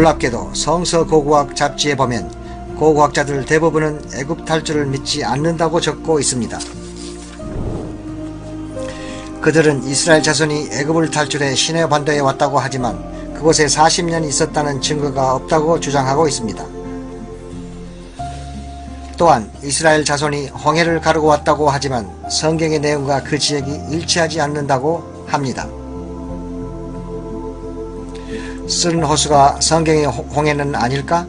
놀랍게도 성서고고학 잡지에 보면 고고학자들 대부분은 애굽 탈출을 믿지 않는다고 적고 있습니다. 그들은 이스라엘 자손이 애굽을 탈출해 시내 반도에 왔다고 하지만 그곳에 40년 있었다는 증거가 없다고 주장하고 있습니다. 또한 이스라엘 자손이 홍해를 가르고 왔다고 하지만 성경의 내용과 그 지역이 일치하지 않는다고 합니다. 쓴 호수가 성경의 홍해는 아닐까?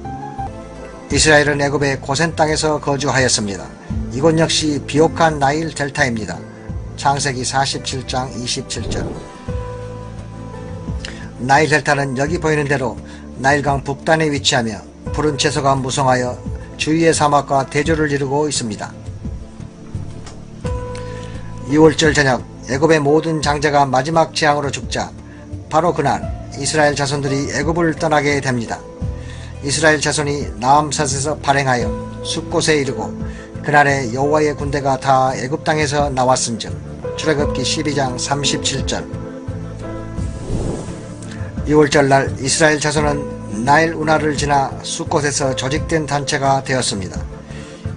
이스라엘은 애굽의 고센 땅에서 거주하였습니다. 이곳 역시 비옥한 나일 델타입니다. 창세기 47장 27절. 나일 델타는 여기 보이는 대로 나일강 북단에 위치하며 푸른 채소가 무성하여 주위의 사막과 대조를 이루고 있습니다. 6월절 저녁 애굽의 모든 장자가 마지막 재앙으로 죽자 바로 그날 이스라엘 자손들이 애굽을 떠나게 됩니다. 이스라엘 자손이 나암삿에서 발행하여 숫곳에 이르고 그날에 여호와의 군대가 다 애굽 땅에서 나왔은즉 출애굽기 12장 37절. 6월절 날 이스라엘 자손은 나일 운하를 지나 숫곳에서 조직된 단체가 되었습니다.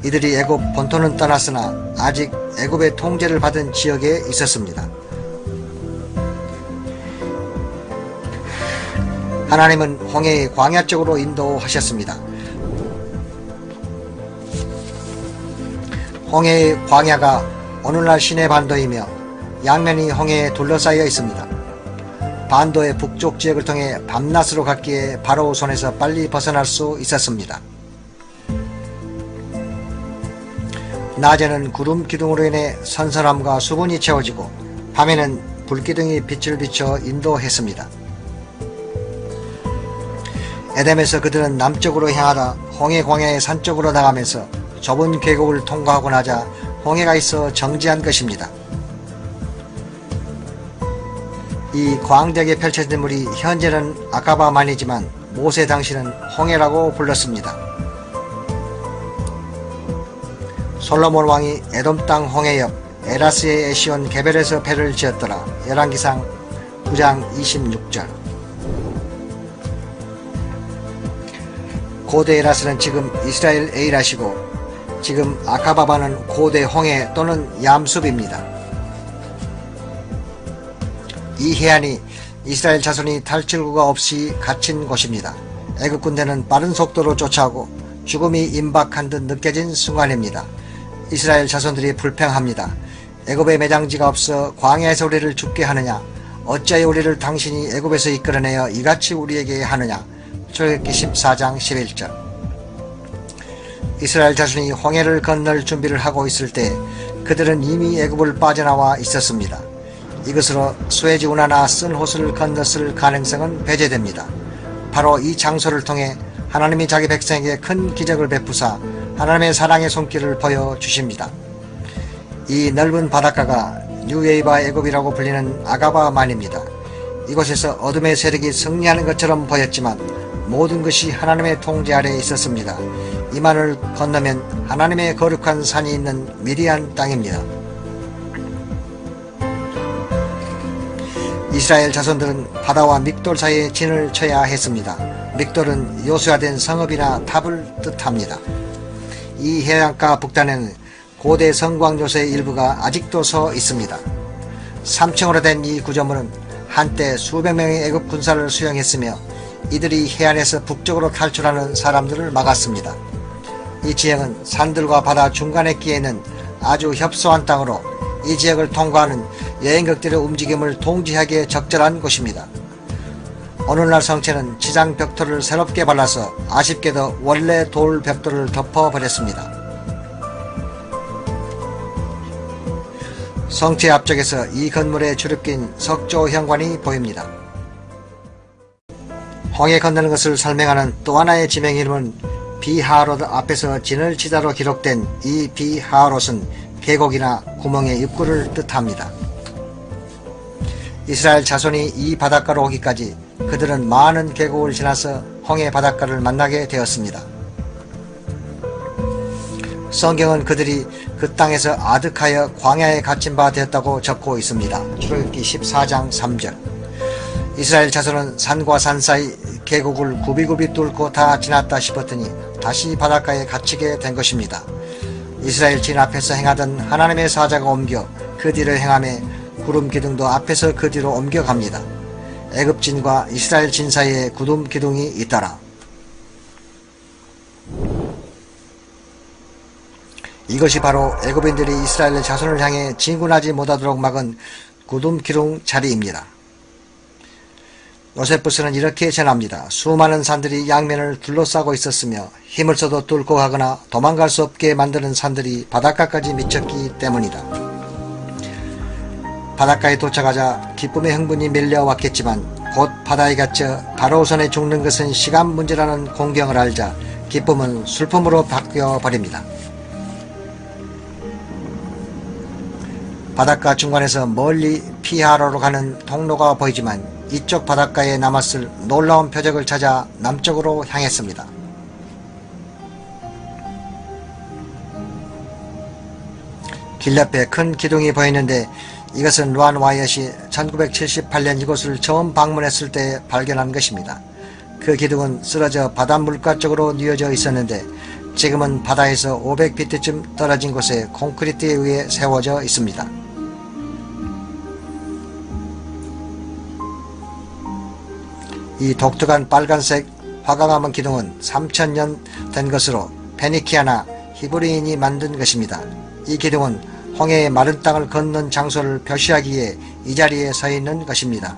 이들이 애굽 본토는 떠났으나 아직 애굽의 통제를 받은 지역에 있었습니다. 하나님은 홍해의 광야 쪽으로 인도하셨습니다. 홍해의 광야가 오늘날 시내 반도이며 양면이 홍해에 둘러싸여 있습니다. 반도의 북쪽 지역을 통해 밤낮으로 갔기에 바로 손에서 빨리 벗어날 수 있었습니다. 낮에는 구름 기둥으로 인해 선선함과 수분이 채워지고 밤에는 불기둥이 빛을 비춰 인도했습니다. 에덴에서 그들은 남쪽으로 향하다 홍해 광야의 산 쪽으로 나가면서 좁은 계곡을 통과하고 나자 홍해가 있어 정지한 것입니다. 이 광대하게 펼쳐진 물이 현재는 아까바만이지만 모세 당시는 홍해라고 불렀습니다. 솔로몬 왕이 에돔 땅 홍해 옆 에라스의 에시온 게벨에서 배를 지었더라. 열왕기상 9장 26절. 고대 에라스는 지금 이스라엘 에이라시고 지금 아카바바는 고대 홍해 또는 얌숲입니다. 이 해안이 이스라엘 자손이 탈출구가 없이 갇힌 곳입니다. 애굽 군대는 빠른 속도로 쫓아오고 죽음이 임박한 듯 느껴진 순간입니다. 이스라엘 자손들이 불평합니다. 애굽에 매장지가 없어 광야에서 우리를 죽게 하느냐? 어찌하여 우리를 당신이 애굽에서 이끌어내어 이같이 우리에게 하느냐? 출애굽기 14장 11절. 이스라엘 자손이 홍해를 건널 준비를 하고 있을 때 그들은 이미 애굽을 빠져나와 있었습니다. 이것으로 수에즈 운하나 쓴 호수를 건넜을 가능성은 배제됩니다. 바로 이 장소를 통해 하나님이 자기 백성에게 큰 기적을 베푸사 하나님의 사랑의 손길을 보여주십니다. 이 넓은 바닷가가 뉴에이바 애굽이라고 불리는 아가바만입니다. 이곳에서 어둠의 세력이 승리하는 것처럼 보였지만 모든 것이 하나님의 통제 아래에 있었습니다. 이 만을 건너면 하나님의 거룩한 산이 있는 미디안 땅입니다. 이스라엘 자손들은 바다와 믹돌 사이에 진을 쳐야 했습니다. 믹돌은 요새화된 성읍이나 탑을 뜻합니다. 이 해안가 북단에는 고대 성곽 요새의 일부가 아직도 서 있습니다. 3층으로 된 이 구조물은 한때 수백 명의 애굽 군사를 수용했으며 이들이 해안에서 북쪽으로 탈출하는 사람들을 막았습니다. 이 지역은 산들과 바다 중간에 끼어 있는 아주 협소한 땅으로 이 지역을 통과하는 여행객들의 움직임을 통제하기에 적절한 곳입니다. 오늘날 성체는 지상 벽돌을 새롭게 발라서 아쉽게도 원래 돌 벽돌을 덮어버렸습니다. 성체 앞쪽에서 이 건물에 주릅긴 석조 현관이 보입니다. 홍해 건너는 것을 설명하는 또 하나의 지명 이름은 비하롯 앞에서 진을 치다로 기록된 이 비하롯은 계곡이나 구멍의 입구를 뜻합니다. 이스라엘 자손이 이 바닷가로 오기까지 그들은 많은 계곡을 지나서 홍해 바닷가를 만나게 되었습니다. 성경은 그들이 그 땅에서 아득하여 광야에 갇힌 바 되었다고 적고 있습니다. 출애굽기 14장 3절. 이스라엘 자손은 산과 산 사이 계곡을 굽이굽이 뚫고 다 지났다 싶었더니 다시 바닷가에 갇히게 된 것입니다. 이스라엘 진 앞에서 행하던 하나님의 사자가 옮겨 그 뒤를 행하며 구름 기둥도 앞에서 그 뒤로 옮겨갑니다. 애굽진과 이스라엘 진 사이에 구름 기둥이 있더라. 이것이 바로 애굽인들이 이스라엘 자손을 향해 진군하지 못하도록 막은 구름 기둥 자리입니다. 요세푸스는 이렇게 전합니다. 수많은 산들이 양면을 둘러싸고 있었으며 힘을 써도 뚫고 가거나 도망갈 수 없게 만드는 산들이 바닷가까지 미쳤기 때문이다. 바닷가에 도착하자 기쁨의 흥분이 밀려왔겠지만 곧 바다에 갇혀 바로 손에 죽는 것은 시간 문제라는 공경을 알자 기쁨은 슬픔으로 바뀌어버립니다. 바닷가 중간에서 멀리 피하로로 가는 통로가 보이지만 이쪽 바닷가에 남았을 놀라운 표적을 찾아 남쪽으로 향했습니다. 길 옆에 큰 기둥이 보이는데 이것은 란 와이엇이 1978년 이곳을 처음 방문했을 때 발견한 것입니다. 그 기둥은 쓰러져 바닷물가 쪽으로 뉘어져 있었는데 지금은 바다에서 500피트쯤 떨어진 곳에 콘크리트에 의해 세워져 있습니다. 이 독특한 빨간색 화가 감은 기둥은 3000년 된 것으로 페니키아나 히브리인이 만든 것입니다. 이 기둥은 홍해의 마른 땅을 걷는 장소를 표시하기 위해 이 자리에 서 있는 것입니다.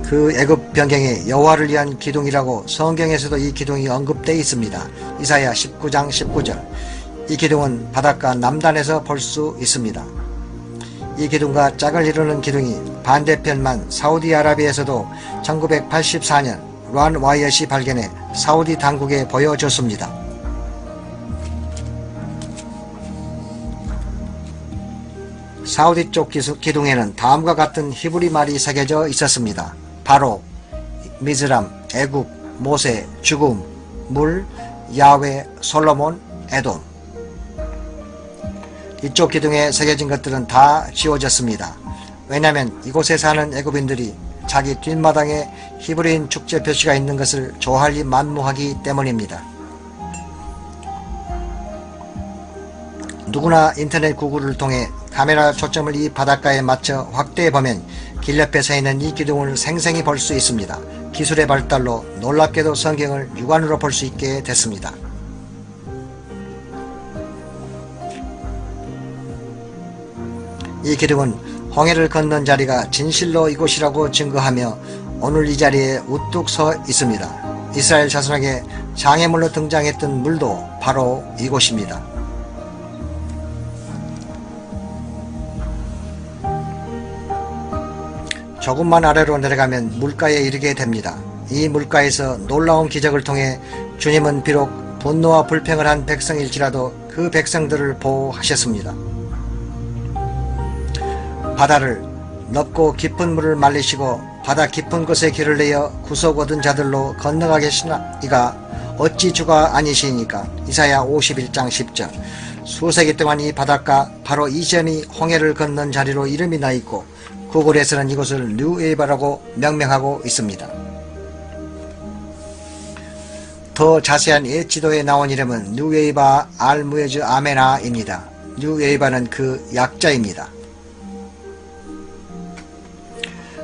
그 애굽 변경에 여호와를 위한 기둥이라고 성경에서도 이 기둥이 언급되어 있습니다. 이사야 19장 19절. 이 기둥은 바닷가 남단에서 볼 수 있습니다. 이 기둥과 짝을 이루는 기둥이 반대편만 사우디아라비아에서도 1984년 란 와이엇이 발견해 사우디 당국에 보여줬습니다. 사우디 쪽 기둥에는 다음과 같은 히브리 말이 새겨져 있었습니다. 바로 미즈람, 애굽, 모세, 죽음, 물, 야훼, 솔로몬, 에돔. 이쪽 기둥에 새겨진 것들은 다 지워졌습니다. 왜냐하면 이곳에 사는 애굽인들이 자기 뒷마당에 히브리인 축제 표시가 있는 것을 좋아할리 만무하기 때문입니다. 누구나 인터넷 구글을 통해 카메라 초점을 이 바닷가에 맞춰 확대해보면 길 옆에 서 있는 이 기둥을 생생히 볼 수 있습니다. 기술의 발달로 놀랍게도 성경을 육안으로 볼 수 있게 됐습니다. 이 기둥은 홍해를 건넌 자리가 진실로 이곳이라고 증거하며 오늘 이 자리에 우뚝 서 있습니다. 이스라엘 자손에게 장애물로 등장했던 물도 바로 이곳입니다. 조금만 아래로 내려가면 물가에 이르게 됩니다. 이 물가에서 놀라운 기적을 통해 주님은 비록 분노와 불평을 한 백성일지라도 그 백성들을 보호하셨습니다. 바다를 넓고 깊은 물을 말리시고 바다 깊은 곳에 길을 내어 구속 얻은 자들로 건너가게 하시나 이가 어찌 주가 아니시니까. 이사야 51장 10절. 수세기 동안 이 바닷가 바로 이 점이 홍해를 건넌 자리로 이름이 나 있고 구글에서는 이곳을 뉴에이바라고 명명하고 있습니다. 더 자세한 옛 지도에 나온 이름은 뉴에이바 알무에즈 아메나입니다. 뉴에이바는 그 약자입니다.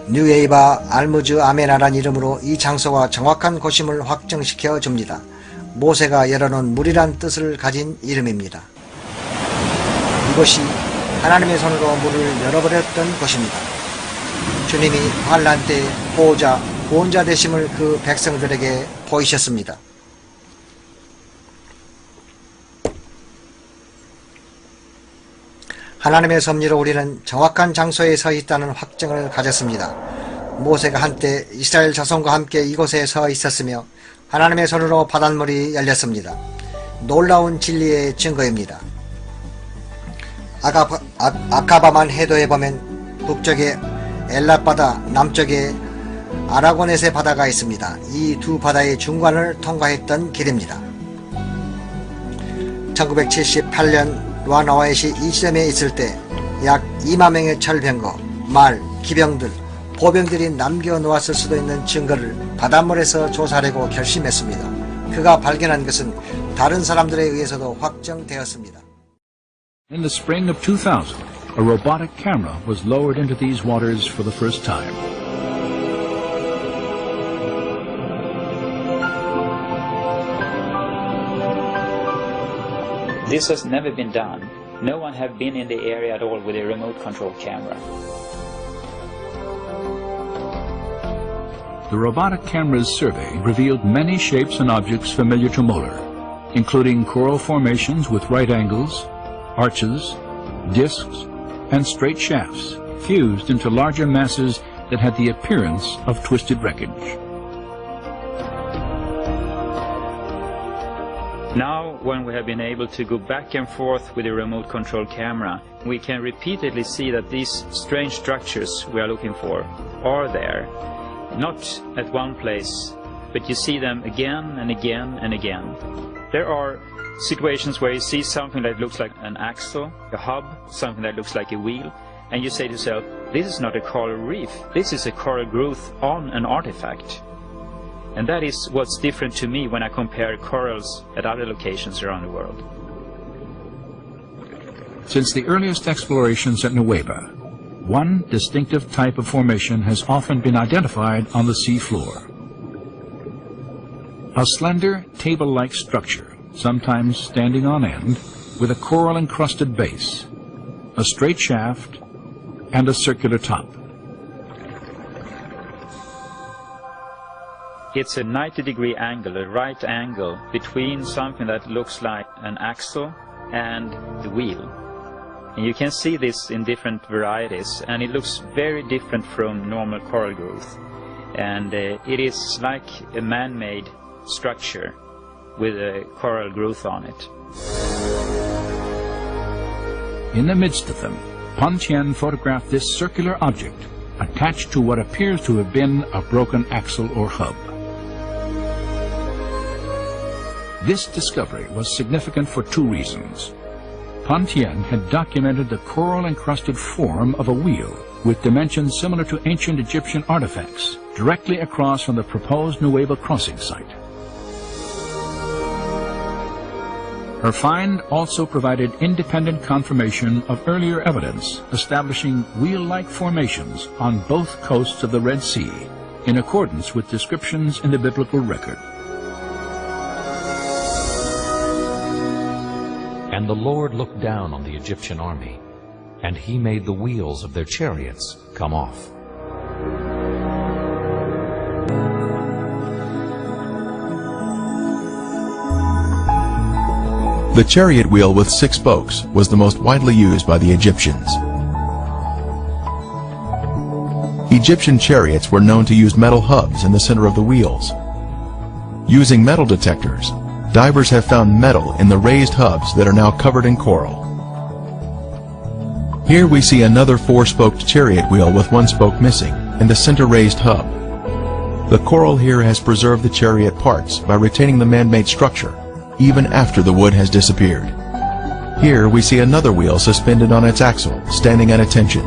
뉴에이바 알무즈 아메나란 이름으로 이 장소가 정확한 곳임을 확정시켜 줍니다. 모세가 열어놓은 물이란 뜻을 가진 이름입니다. 이곳이 하나님의 손으로 물을 열어버렸던 곳입니다. 주님이 환난 때 보호자, 구원자 되심을 그 백성들에게 보이셨습니다. 하나님의 섭리로 우리는 정확한 장소에 서 있다는 확증을 가졌습니다. 모세가 한때 이스라엘 자손과 함께 이곳에 서 있었으며 하나님의 손으로 바닷물이 열렸습니다. 놀라운 진리의 증거입니다. 아카바만 해도에 보면 북쪽에 엘랏 바다, 남쪽에 아라고넷의 바다가 있습니다. 이 두 바다의 중간을 통과했던 길입니다. 1978년 란 와이엇이 이 지점에 있을 때 약 2만 명의 철병거, 말, 기병들, 보병들이 남겨놓았을 수도 있는 증거를 바닷물에서 조사하려고 결심했습니다. 그가 발견한 것은 다른 사람들에 의해서도 확정되었습니다. In the spring of 2000, a robotic camera was lowered into these waters for the first time. This has never been done. No one have been in the area at all with a remote control camera. The robotic camera's survey revealed many shapes and objects familiar to Mueller, including coral formations with right angles, arches, discs, and straight shafts fused into larger masses that had the appearance of twisted wreckage. Now, when we have been able to go back and forth with a remote control camera, we can repeatedly see that these strange structures we are looking for are there. Not at one place, but you see them again and again and again. There are situations where you see something that looks like an axle, a hub, something that looks like a wheel, and you say to yourself, this is not a coral reef, this is a coral growth on an artifact. And that is what's different to me when I compare corals at other locations around the world. Since the earliest explorations at Nueva, one distinctive type of formation has often been identified on the sea floor. A slender, table-like structure, sometimes standing on end, with a coral-encrusted base, a straight shaft, and a circular top. It's a 90-degree angle, a right angle, between something that looks like an axle and the wheel. And you can see this in different varieties, and it looks very different from normal coral growth. And it is like a man-made structure with a coral growth on it. In the midst of them, Pontien photographed this circular object attached to what appears to have been a broken axle or hub. This discovery was significant for two reasons. Pontien had documented the coral-encrusted form of a wheel with dimensions similar to ancient Egyptian artifacts directly across from the proposed Nueva crossing site. Her find also provided independent confirmation of earlier evidence establishing wheel-like formations on both coasts of the Red Sea in accordance with descriptions in the biblical record. And the Lord looked down on the Egyptian army, and he made the wheels of their chariots come off. The chariot wheel with 6 spokes was the most widely used by the Egyptians. Egyptian chariots were known to use metal hubs in the center of the wheels. Using metal detectors, divers have found metal in the raised hubs that are now covered in coral. Here we see another 4-spoked chariot wheel with 1 spoke missing, and the center raised hub. The coral here has preserved the chariot parts by retaining the man-made structure, even after the wood has disappeared. Here we see another wheel suspended on its axle, standing at attention.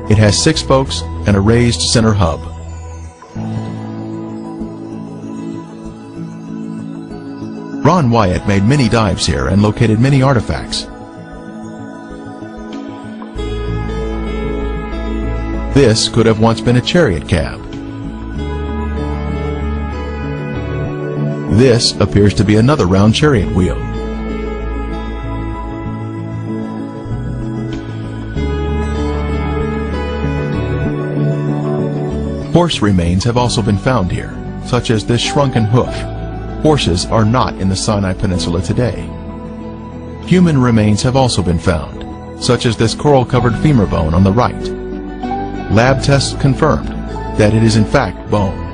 It has 6 spokes and a raised center hub. Ron Wyatt made many dives here and located many artifacts. This could have once been a chariot cab. This appears to be another round chariot wheel. Horse remains have also been found here, such as this shrunken hoof. Horses are not in the Sinai Peninsula today. Human remains have also been found, such as this coral-covered femur bone on the right. Lab tests confirmed that it is in fact bone.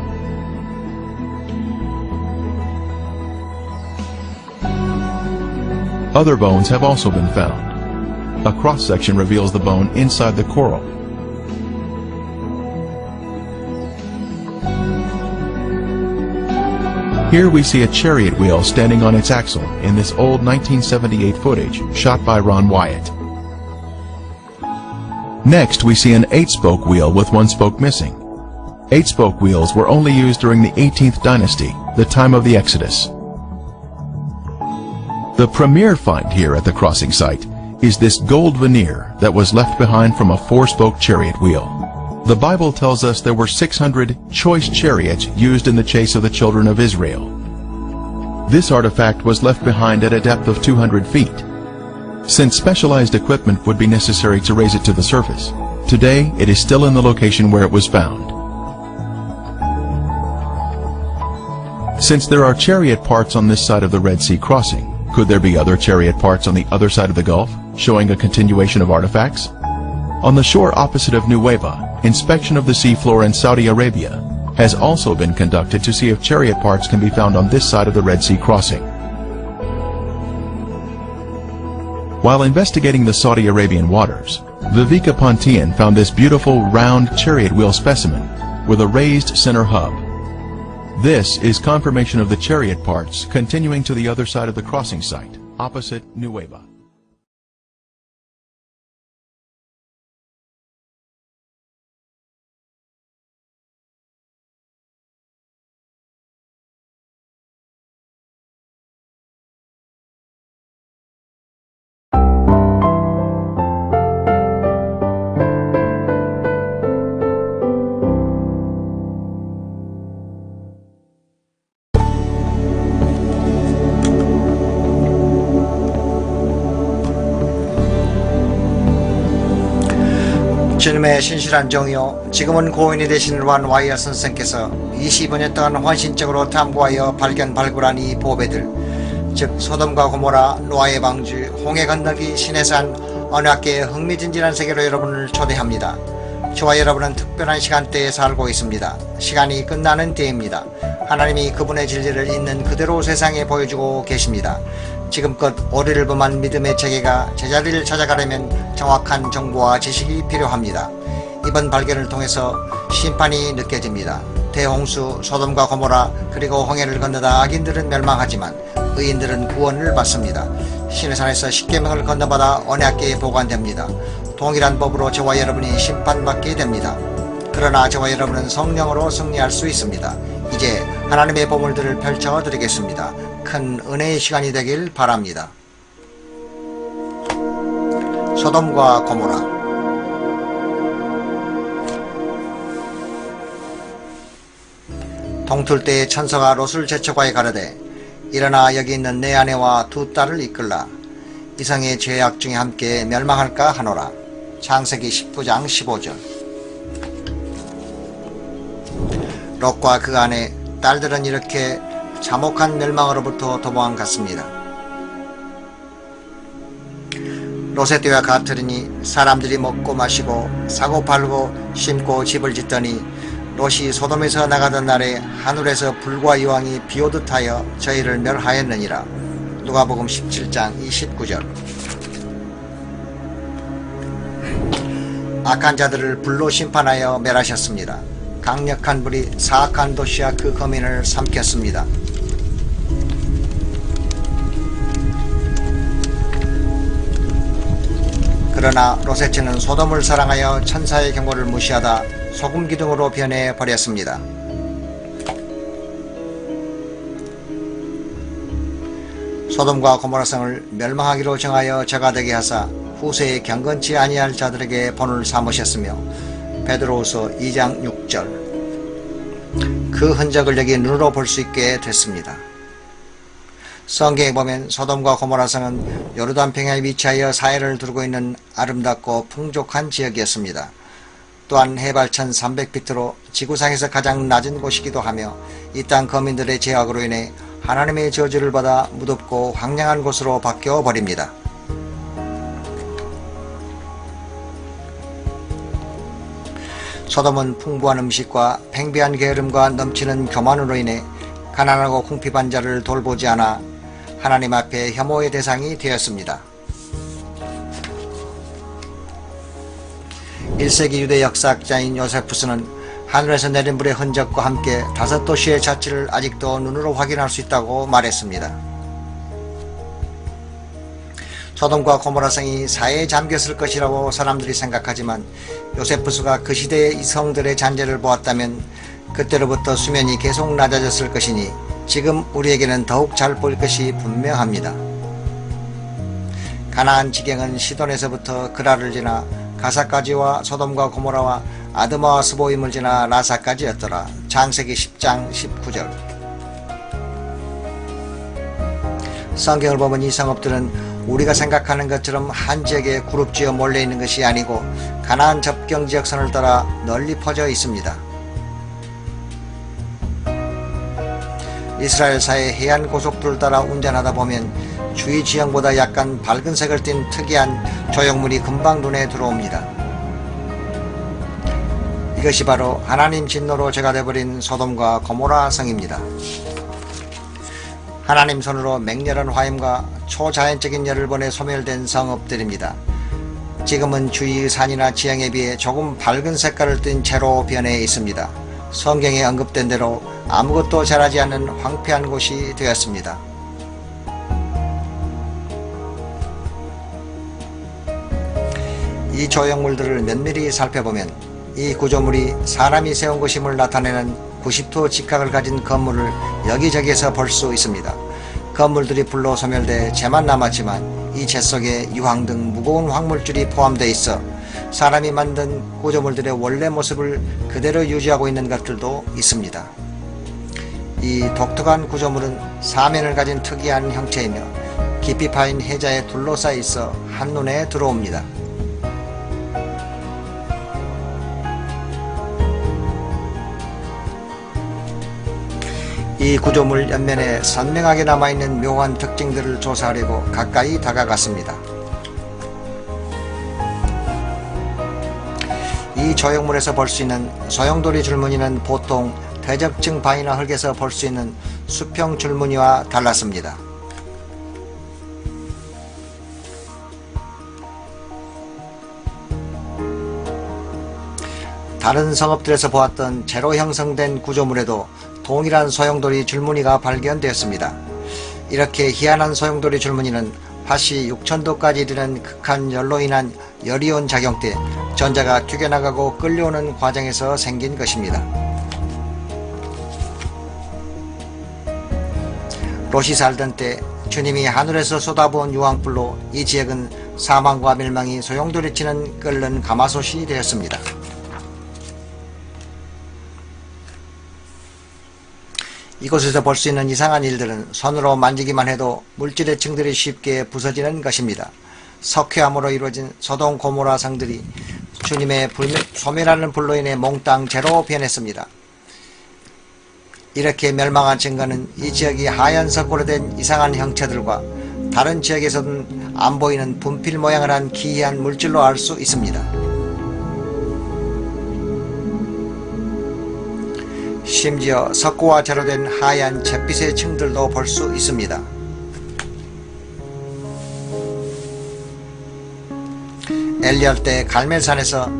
Other bones have also been found. A cross-section reveals the bone inside the coral. Here we see a chariot wheel standing on its axle in this old 1978 footage shot by Ron Wyatt. Next, we see an 8-spoke wheel with 1 spoke missing. 8-spoke wheels were only used during the 18th dynasty, the time of the Exodus. The premier find here at the crossing site is this gold veneer that was left behind from a 4-spoke chariot wheel. The Bible tells us there were 600 choice chariots used in the chase of the children of Israel. This artifact was left behind at a depth of 200 feet. Since specialized equipment would be necessary to raise it to the surface, today it is still in the location where it was found. Since there are chariot parts on this side of the Red Sea crossing, could there be other chariot parts on the other side of the Gulf, showing a continuation of artifacts? On the shore opposite of Nuweiba, inspection of the seafloor in Saudi Arabia has also been conducted to see if chariot parts can be found on this side of the Red Sea crossing. While investigating the Saudi Arabian waters, Viveka Pontian found this beautiful round chariot wheel specimen with a raised center hub. This is confirmation of the chariot parts continuing to the other side of the crossing site, opposite Nuweiba. 주님의 신실한 종이요 지금은 고인이 되신 루안 와이어 선생께서 25년 동안 헌신적으로 탐구하여 발굴한 이 보배들, 즉 소돔과 고모라, 노아의 방주, 홍해 건너기, 시내산, 언약계의 흥미진진한 세계로 여러분을 초대합니다. 저와 여러분은 특별한 시간대에 살고 있습니다. 시간이 끝나는 때입니다. 하나님이 그분의 진리를 있는 그대로 세상에 보여주고 계십니다. 지금껏 오리를 범한 믿음의 체계가 제자리를 찾아가려면 정확한 정보와 지식이 필요합니다. 이번 발견을 통해서 심판이 느껴집니다. 대홍수, 소돔과 고모라, 그리고 홍해를 건너다 악인들은 멸망하지만 의인들은 구원을 받습니다. 시내산에서 십계명을 건너받아 언약궤에 보관됩니다. 동일한 법으로 저와 여러분이 심판받게 됩니다. 그러나 저와 여러분은 성령으로 승리할 수 있습니다. 이제 하나님의 보물들을 펼쳐드리겠습니다. 큰 은혜의 시간이 되길 바랍니다. 소돔과 고모라. 동틀 때에 천사가 롯을 제쳐과에 가르되 일어나 여기 있는 내 아내와 두 딸을 이끌라. 이성의 죄악 중에 함께 멸망할까 하노라. 창세기 19장 15절. 롯과 그 아내 딸들은 이렇게 참혹한 멸망으로부터 도망갔습니다. 롯의 때와 같으리니 사람들이 먹고 마시고 사고 팔고 심고 집을 짓더니 롯이 소돔에서 나가던 날에 하늘에서 불과 여왕이 비오듯 하여 저희를 멸하였느니라. 누가복음 17장 29절. 악한 자들을 불로 심판하여 멸하셨습니다. 강력한 불이 사악한 도시와 그 거민을 삼켰습니다. 그러나 롯의 처는 소돔을 사랑하여 천사의 경고를 무시하다 소금 기둥으로 변해 버렸습니다. 소돔과 고모라성을 멸망하기로 정하여 저가 되게 하사 후세에 경건치 아니할 자들에게 본을 삼으셨으며 베드로후서 2장 6절. 그 흔적을 여기 눈으로 볼 수 있게 됐습니다. 성경에 보면 소돔과 고모라성은 요르단평야에 위치하여 사해를 두르고 있는 아름답고 풍족한 지역이었습니다. 또한 해발 1300피트로 지구상에서 가장 낮은 곳이기도 하며 이 땅 거민들의 제약으로 인해 하나님의 저주를 받아 무덥고 황량한 곳으로 바뀌어 버립니다. 소돔은 풍부한 음식과 팽배한 게으름과 넘치는 교만으로 인해 가난하고 궁핍한 자를 돌보지 않아 하나님 앞에 혐오의 대상이 되었습니다. 1세기 유대 역사학자인 요세푸스는 하늘에서 내린 불의 흔적과 함께 5도시의 자취를 아직도 눈으로 확인할 수 있다고 말했습니다. 소돔과 고모라 성이 사해에 잠겼을 것이라고 사람들이 생각하지만 요세푸스가 그 시대의 이 성들의 잔재를 보았다면 그때로부터 수면이 계속 낮아졌을 것이니 지금 우리에게는 더욱 잘 보일 것이 분명합니다. 가나안 지경은 시돈에서부터 그라를 지나 가사까지와 소돔과 고모라와 아드마와 스보임을 지나 라사까지였더라. 창세기 10장 19절. 성경을 보면 이 성읍들은 우리가 생각하는 것처럼 한 지역에 그룹지어 몰려있는 것이 아니고 가나안 접경 지역선을 따라 널리 퍼져 있습니다. 이스라엘사의 해안 고속도로를 따라 운전하다 보면 주위 지형보다 약간 밝은 색을 띤 특이한 조형물이 금방 눈에 들어옵니다. 이것이 바로 하나님 진노로 죄가 되어버린 소돔과 고모라 성입니다. 하나님 손으로 맹렬한 화염과 초자연적인 열을 보내 소멸된 성읍들입니다. 지금은 주위의 산이나 지형에 비해 조금 밝은 색깔을 띤 채로 변해 있습니다. 성경에 언급된 대로 아무것도 자라지 않는 황폐한 곳이 되었습니다. 이 조형물들을 면밀히 살펴보면 이 구조물이 사람이 세운 것임을 나타내는 90도 직각을 가진 건물을 여기저기에서 볼 수 있습니다. 건물들이 불로 소멸돼 재만 남았지만 이 재 속에 유황 등 무거운 황물줄이 포함되어 있어 사람이 만든 구조물들의 원래 모습을 그대로 유지하고 있는 것들도 있습니다. 이 독특한 구조물은 사면을 가진 특이한 형체이며 깊이 파인 해자에 둘러싸여 있어 한눈에 들어옵니다. 이 구조물 옆면에 선명하게 남아있는 묘한 특징들을 조사하려고 가까이 다가갔습니다. 이 조형물에서 볼 수 있는 소용돌이 줄무늬는 보통 퇴적층 바위나 흙에서 볼 수 있는 수평 줄무늬와 달랐습니다. 다른 성읍들에서 보았던 재로 형성된 구조물에도 동일한 소용돌이 줄무늬가 발견되었습니다. 이렇게 희한한 소용돌이 줄무늬는 화씨 6000도까지 이르는 극한 열로 인한 열이온 작용 때 전자가 튀겨나가고 끌려오는 과정에서 생긴 것입니다. 롯이 살던 때 주님이 하늘에서 쏟아부은 유황불로 이 지역은 사망과 멸망이 소용돌이치는 끓는 가마솥이 되었습니다. 이곳에서 볼 수 있는 이상한 일들은 손으로 만지기만 해도 물질의 층들이 쉽게 부서지는 것입니다. 석회암으로 이루어진 소돔 고모라 성들이 주님의 소멸하는 불로 인해 몽땅 재로 변했습니다. 이렇게 멸망한 증거는 이 지역이 하얀 석고로 된 이상한 형체들과 다른 지역에서는 안 보이는 분필 모양을 한 기이한 물질로 알 수 있습니다. 심지어 석고와 재로 된 하얀 잿빛의 층들도 볼 수 있습니다. 엘리야 때 갈멜산에서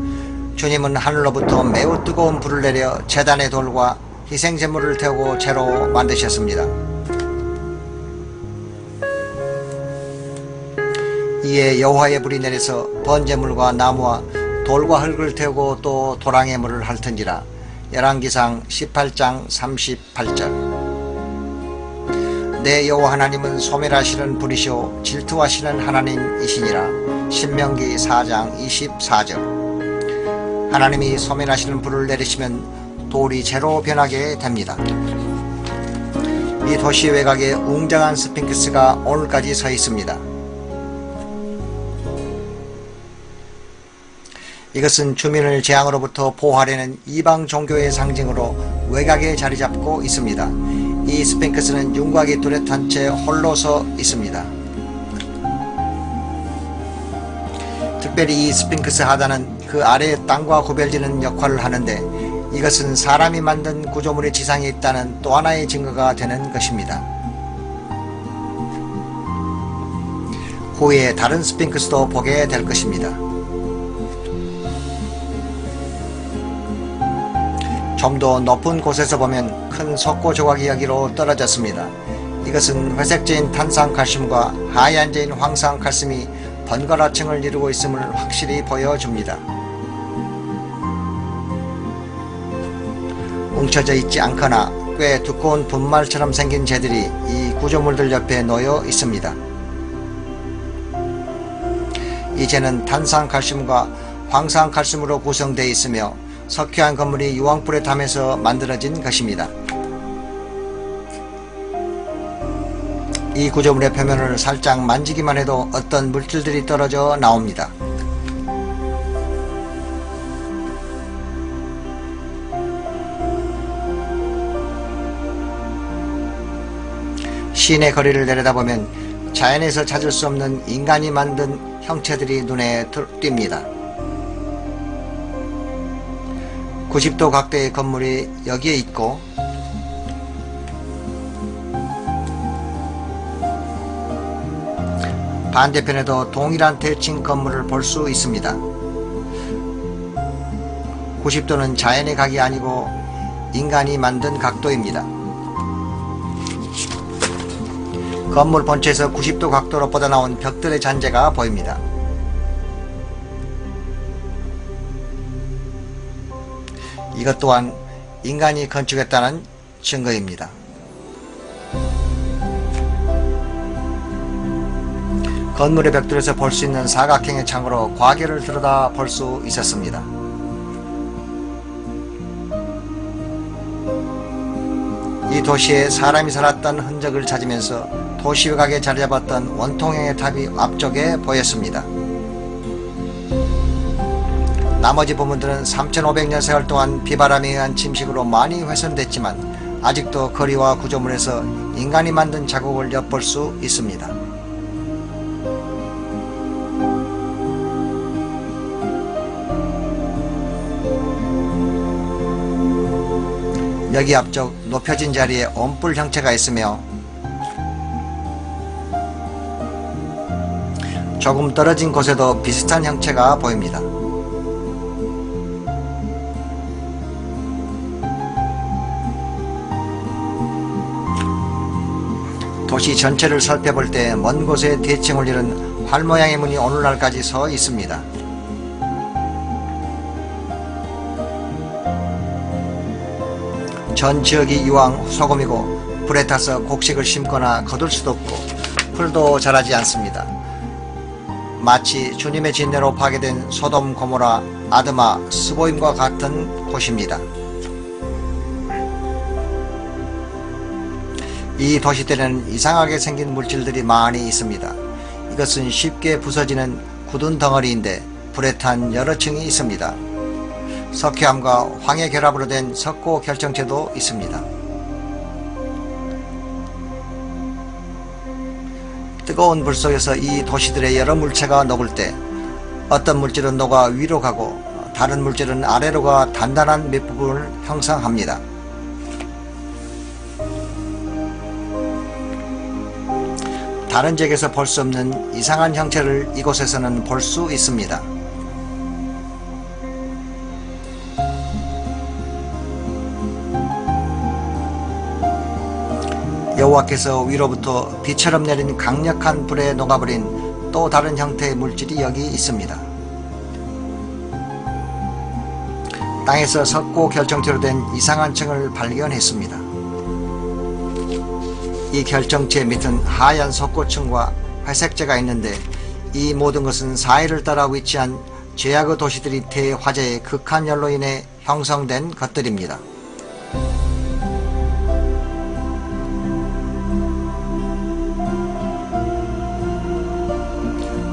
주님은 하늘로부터 매우 뜨거운 불을 내려 제단의 돌과 희생제물을 태우고 재로 만드셨습니다. 이에 여호와의 불이 내려서 번제물과 나무와 돌과 흙을 태우고 또 도랑의 물을 핥은지라. 열왕기상 18장 38절. 내 여호와 하나님은 소멸하시는 불이시오 질투하시는 하나님이시니라. 신명기 4장 24절. 하나님이 소멸하시는 불을 내리시면 돌이 재로 변하게 됩니다. 이 도시 외곽에 웅장한 스핑크스가 오늘까지 서 있습니다. 이것은 주민을 재앙으로부터 보호하려는 이방 종교의 상징으로 외곽에 자리 잡고 있습니다. 이 스핑크스는 윤곽이 뚜렷한 채 홀로 서 있습니다. 특별히 이 스핑크스 하단은 그 아래 땅과 구별지는 역할을 하는데 이것은 사람이 만든 구조물의 지상에 있다는 또 하나의 증거가 되는 것입니다. 후에 다른 스핑크스도 보게 될 것입니다. 좀 더 높은 곳에서 보면 큰 석고 조각이 여기로 떨어졌습니다. 이것은 회색제인 탄산칼슘과 하얀제인 황산칼슘이 번갈아층을 이루고 있음을 확실히 보여줍니다. 뭉쳐져 있지 않거나 꽤 두꺼운 분말처럼 생긴 재들이 이 구조물들 옆에 놓여 있습니다. 이 재는 탄산칼슘과 황산칼슘으로 구성되어 있으며 석회암 건물이 유황불에 타면서 만들어진 것입니다. 이 구조물의 표면을 살짝 만지기만 해도 어떤 물질들이 떨어져 나옵니다. 시내 거리를 내려다보면 자연에서 찾을 수 없는 인간이 만든 형체들이 눈에 띕니다. 90도 각도의 건물이 여기에 있고 반대편에도 동일한 대칭 건물을 볼 수 있습니다. 90도는 자연의 각이 아니고 인간이 만든 각도입니다. 건물 본체에서 90도 각도로 뻗어나온 벽들의 잔재가 보입니다. 이것 또한 인간이 건축했다는 증거입니다. 건물의 벽돌에서 볼 수 있는 사각형의 창으로 과거를 들여다 볼 수 있었습니다. 이 도시에 사람이 살았던 흔적을 찾으면서 도시 외곽에 자리 잡았던 원통형의 탑이 앞쪽에 보였습니다. 나머지 부분들은 3500년 세월 동안 비바람에 의한 침식으로 많이 훼손됐지만 아직도 거리와 구조물에서 인간이 만든 자국을 엿볼 수 있습니다. 여기 앞쪽 높여진 자리에 원뿔 형체가 있으며 조금 떨어진 곳에도 비슷한 형체가 보입니다. 도시 전체를 살펴볼 때 먼 곳에 대칭을 이룬 활 모양의 문이 오늘날까지 서 있습니다. 전 지역이 이왕 소금이고 불에 타서 곡식을 심거나 거둘 수도 없고 풀도 자라지 않습니다. 마치 주님의 진례로 파괴된 소돔, 고모라, 아드마, 스보임과 같은 곳입니다. 이 도시들에는 이상하게 생긴 물질들이 많이 있습니다. 이것은 쉽게 부서지는 굳은 덩어리인데 불에 탄 여러 층이 있습니다. 석회암과 황의 결합으로 된 석고 결정체도 있습니다. 뜨거운 불 속에서 이 도시들의 여러 물체가 녹을 때 어떤 물질은 녹아 위로 가고 다른 물질은 아래로 가 단단한 밑부분을 형성합니다. 다른 지역에서 볼 수 없는 이상한 형체를 이곳에서는 볼 수 있습니다. 여호와께서 위로부터 비처럼 내린 강력한 불에 녹아버린 또 다른 형태의 물질이 여기 있습니다. 땅에서 석고 결정체로 된 이상한 층을 발견했습니다. 이 결정체 밑은 하얀 석고층과 회색재가 있는데 이 모든 것은 사해를 따라 위치한 죄악의 도시들이 대화재의 극한 열로 인해 형성된 것들입니다.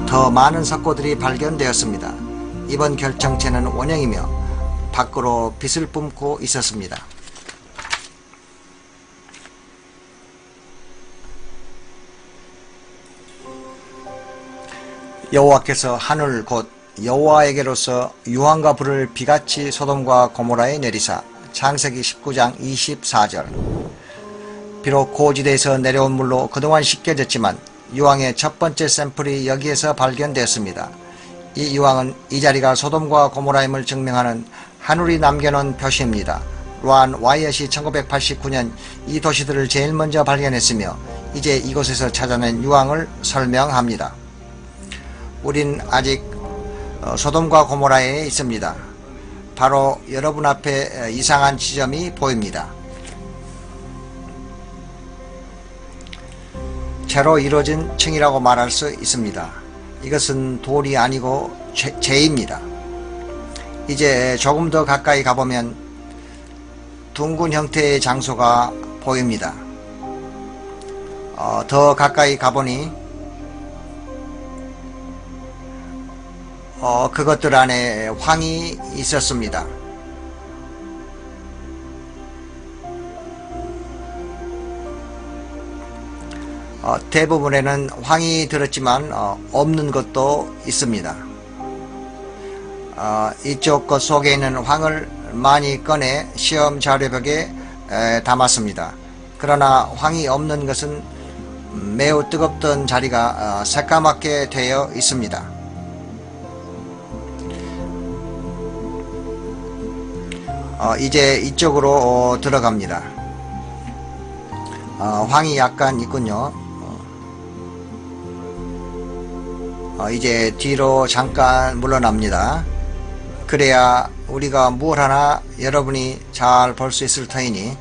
더 많은 석고들이 발견되었습니다. 이번 결정체는 원형이며 밖으로 빛을 뿜고 있었습니다. 여호와께서 하늘 곧 여호와에게로서 유황과 불을 비같이 소돔과 고모라에 내리사. 창세기 19장 24절. 비록 고지대에서 내려온 물로 그동안 씻겨졌지만 유황의 첫 번째 샘플이 여기에서 발견되었습니다. 이 유황은 이 자리가 소돔과 고모라임을 증명하는 하늘이 남겨놓은 표시입니다. 로안 와이엇이 1989년 이 도시들을 제일 먼저 발견했으며 이제 이곳에서 찾아낸 유황을 설명합니다. 우린 아직 소돔과 고모라에 있습니다. 바로 여러분 앞에 이상한 지점이 보입니다. 채로 이루어진 층이라고 말할 수 있습니다. 이것은 돌이 아니고 재입니다. 이제 조금 더 가까이 가보면 둥근 형태의 장소가 보입니다. 더 가까이 가보니 그것들 안에 황이 있었습니다. 대부분에는 황이 들었지만 없는 것도 있습니다. 이쪽 것 속에 있는 황을 많이 꺼내 시험 자료벽에 담았습니다. 그러나 황이 없는 것은 매우 뜨겁던 자리가 새까맣게 되어 있습니다. 이제 이쪽으로 들어갑니다. 황이 약간 있군요. 이제 뒤로 잠깐 물러납니다. 그래야 우리가 무엇 하나 여러분이 잘 볼 수 있을 터이니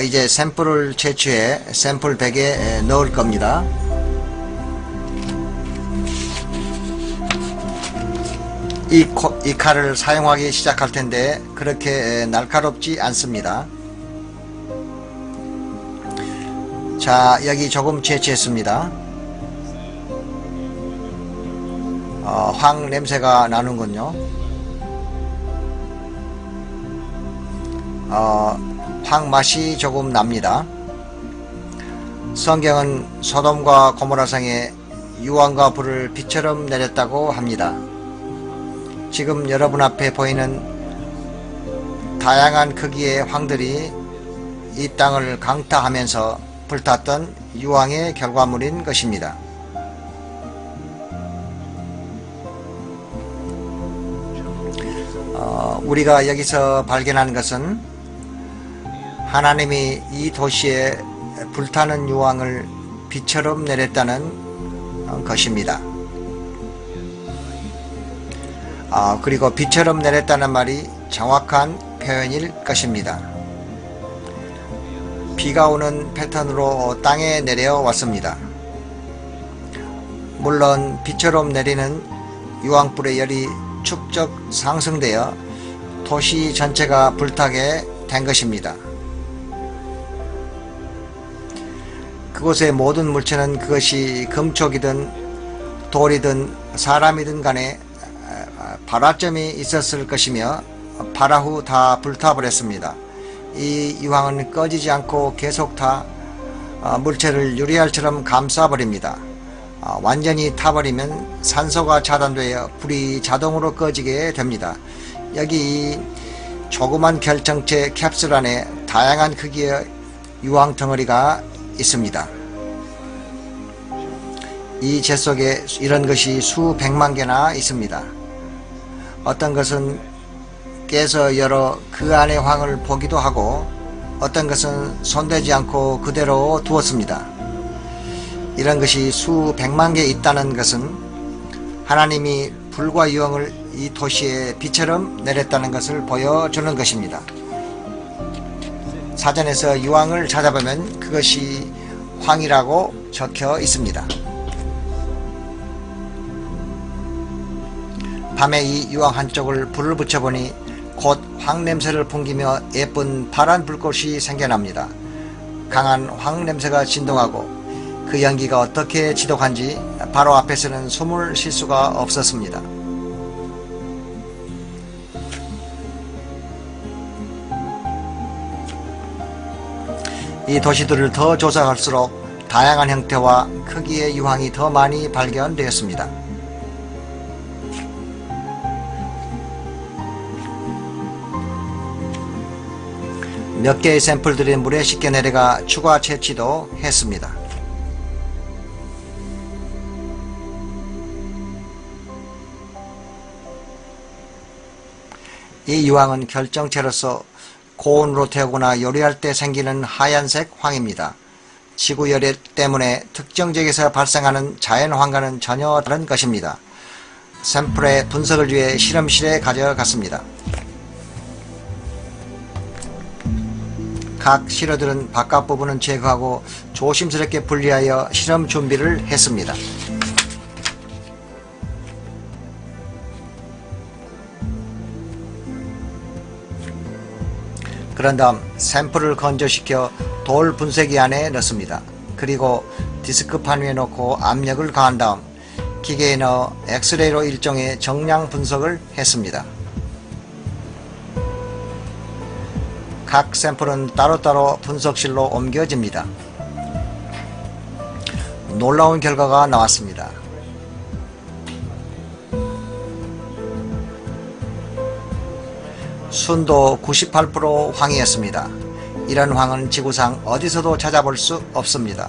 이제 샘플을 채취해 샘플 백에 넣을 겁니다. 이 칼을 사용하기 시작할 텐데 그렇게 날카롭지 않습니다. 자, 여기 조금 채취했습니다. 황 냄새가 나는군요. 황 맛이 조금 납니다. 성경은 소돔과 고모라성에 유황과 불을 비처럼 내렸다고 합니다. 지금 여러분 앞에 보이는 다양한 크기의 황들이 이 땅을 강타하면서 불탔던 유황의 결과물인 것입니다. 우리가 여기서 발견한 것은 하나님이 이 도시에 불타는 유황을 비처럼 내렸다는 것입니다. 그리고 비처럼 내렸다는 말이 정확한 표현일 것입니다. 비가 오는 패턴으로 땅에 내려왔습니다. 물론 비처럼 내리는 유황불의 열이 축적 상승되어 도시 전체가 불타게 된 것입니다. 그곳의 모든 물체는 그것이 금촉이든 돌이든 사람이든 간에 발화점이 있었을 것이며 발화 후 다 불타버렸습니다. 이 유황은 꺼지지 않고 계속 물체를 유리알처럼 감싸버립니다. 완전히 타버리면 산소가 차단되어 불이 자동으로 꺼지게 됩니다. 여기 이 조그만 결정체 캡슐 안에 다양한 크기의 유황 덩어리가 있습니다. 이 재 속에 이런 것이 수백만 개나 있습니다. 어떤 것은 깨서 열어 그 안의 황을 보기도 하고 어떤 것은 손대지 않고 그대로 두었습니다. 이런 것이 수백만 개 있다는 것은 하나님이 불과 유황을 이 도시에 비처럼 내렸다는 것을 보여주는 것입니다. 사전에서 유황을 찾아보면 그것이 황이라고 적혀 있습니다. 밤에 이 유황 한쪽을 불을 붙여보니 곧 황 냄새를 풍기며 예쁜 파란 불꽃이 생겨납니다. 강한 황 냄새가 진동하고 그 연기가 어떻게 지독한지 바로 앞에서는 숨을 쉴 수가 없었습니다. 이 도시들을 더 조사할수록 다양한 형태와 크기의 유황이 더 많이 발견되었습니다. 몇 개의 샘플들이 물에 씻겨 내려가 추가 채취도 했습니다. 이 유황은 결정체로서 고온으로 태우거나 요리할 때 생기는 하얀색 황입니다. 지구 열애 때문에 특정 지역에서 발생하는 자연 환과는 전혀 다른 것입니다. 샘플의 분석을 위해 실험실에 가져갔습니다. 각 시료들은 바깥 부분은 제거하고 조심스럽게 분리하여 실험 준비를 했습니다. 그런 다음 샘플을 건조시켜 돌 분쇄기 안에 넣습니다. 그리고 디스크판 위에 놓고 압력을 가한 다음 기계에 넣어 엑스레이로 일종의 정량 분석을 했습니다. 각 샘플은 따로따로 분석실로 옮겨집니다. 놀라운 결과가 나왔습니다. 순도 98% 황이었습니다. 이런 황은 지구상 어디서도 찾아볼 수 없습니다.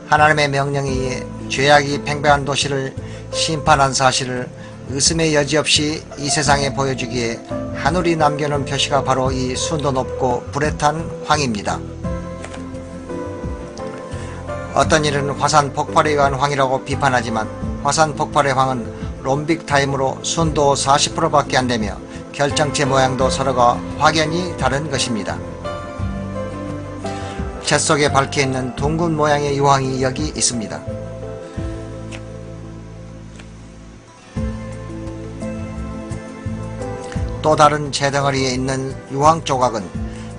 하나님의 명령에 의해 죄악이 팽배한 도시를 심판한 사실을 의심의 여지 없이 이 세상에 보여주기에 하늘이 남겨놓은 표시가 바로 이 순도 높고 불에 탄 황입니다. 어떤 이는 화산 폭발에 의한 황이라고 비판하지만 화산 폭발의 황은 롬빅 타임으로 순도 40%밖에 안 되며 결정체 모양도 서로가 확연히 다른 것입니다. 재 속에 밝혀있는 둥근 모양의 유황이 여기 있습니다. 또 다른 재덩어리에 있는 유황 조각은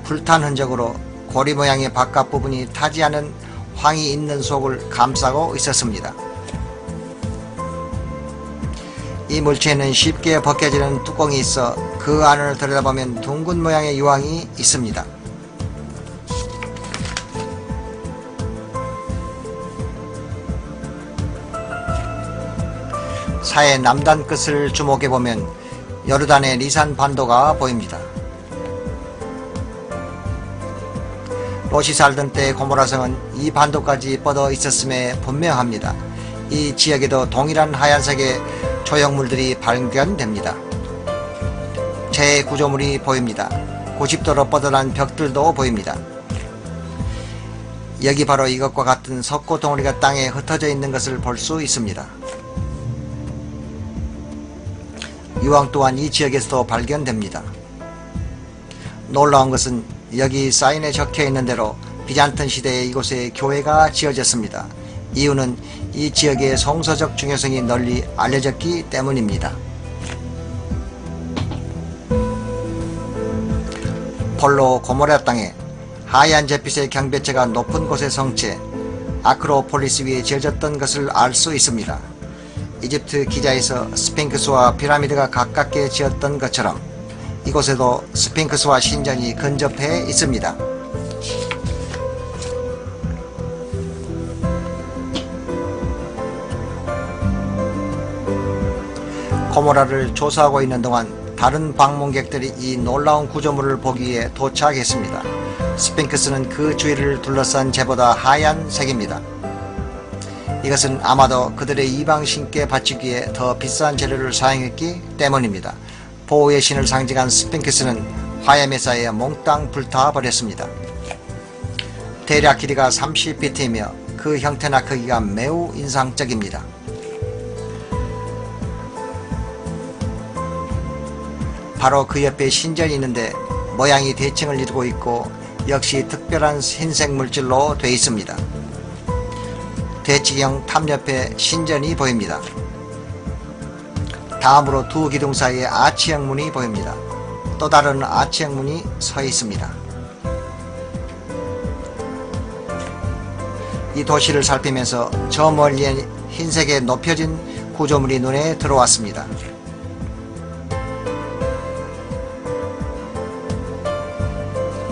불탄 흔적으로 고리 모양의 바깥 부분이 타지 않은 황이 있는 속을 감싸고 있었습니다. 이 물체에는 쉽게 벗겨지는 뚜껑이 있어 그 안을 들여다보면 둥근 모양의 유황이 있습니다. 사의 남단 끝을 주목해보면 요르단의 리산 반도가 보입니다. 롯이 살던 때 고모라성은 이 반도까지 뻗어 있었음에 분명합니다. 이 지역에도 동일한 하얀색의 조형물들이 발견됩니다. 재구조물이 보입니다. 90도로 뻗어난 벽들도 보입니다. 여기 바로 이것과 같은 석고 덩어리가 땅에 흩어져 있는 것을 볼 수 있습니다. 유황 또한 이 지역에서도 발견됩니다. 놀라운 것은 여기 사인에 적혀 있는 대로 비잔틴 시대에 이곳에 교회가 지어졌습니다. 이유는 이 지역의 성서적 중요성이 널리 알려졌기 때문입니다. 폴로 고모라 땅에 하얀 잿빛의 경배체가 높은 곳의 성체 아크로폴리스 위에 지어졌던 것을 알 수 있습니다. 이집트 기자에서 스핑크스와 피라미드가 가깝게 지었던 것처럼 이곳에도 스핑크스와 신전이 근접해 있습니다. 고모라를 조사하고 있는 동안 다른 방문객들이 이 놀라운 구조물을 보기 위해 도착했습니다. 스핑크스는 그 주위를 둘러싼 재보다 하얀 색입니다. 이것은 아마도 그들의 이방신께 바치기에 더 비싼 재료를 사용했기 때문입니다. 보호의 신을 상징한 스핑크스는 화염에 쌓여 몽땅 불타버렸습니다. 대략 길이가 30피트이며 그 형태나 크기가 매우 인상적입니다. 바로 그 옆에 신전이 있는데 모양이 대칭을 이루고 있고 역시 특별한 흰색 물질로 되어 있습니다. 대칭형 탑 옆에 신전이 보입니다. 다음으로 두 기둥 사이에 아치형 문이 보입니다. 또 다른 아치형 문이 서 있습니다. 이 도시를 살피면서 저 멀리에 흰색의 높여진 구조물이 눈에 들어왔습니다.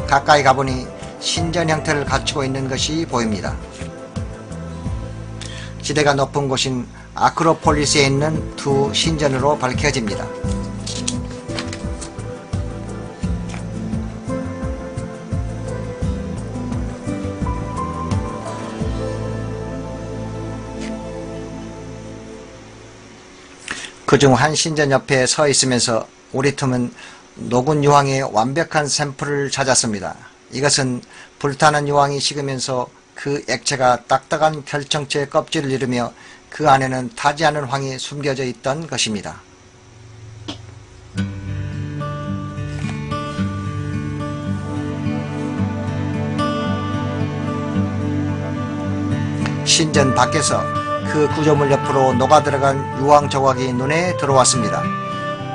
가까이 가보니 신전 형태를 갖추고 있는 것이 보입니다. 지대가 높은 곳인 아크로폴리스에 있는 두 신전으로 밝혀집니다. 그중 한 신전 옆에 서 있으면서 우리 틈은 녹은 유황의 완벽한 샘플을 찾았습니다. 이것은 불타는 유황이 식으면서 그 액체가 딱딱한 결정체 껍질을 이루며 그 안에는 타지 않은 황이 숨겨져 있던 것입니다. 신전 밖에서 그 구조물 옆으로 녹아들어간 유황 조각이 눈에 들어왔습니다.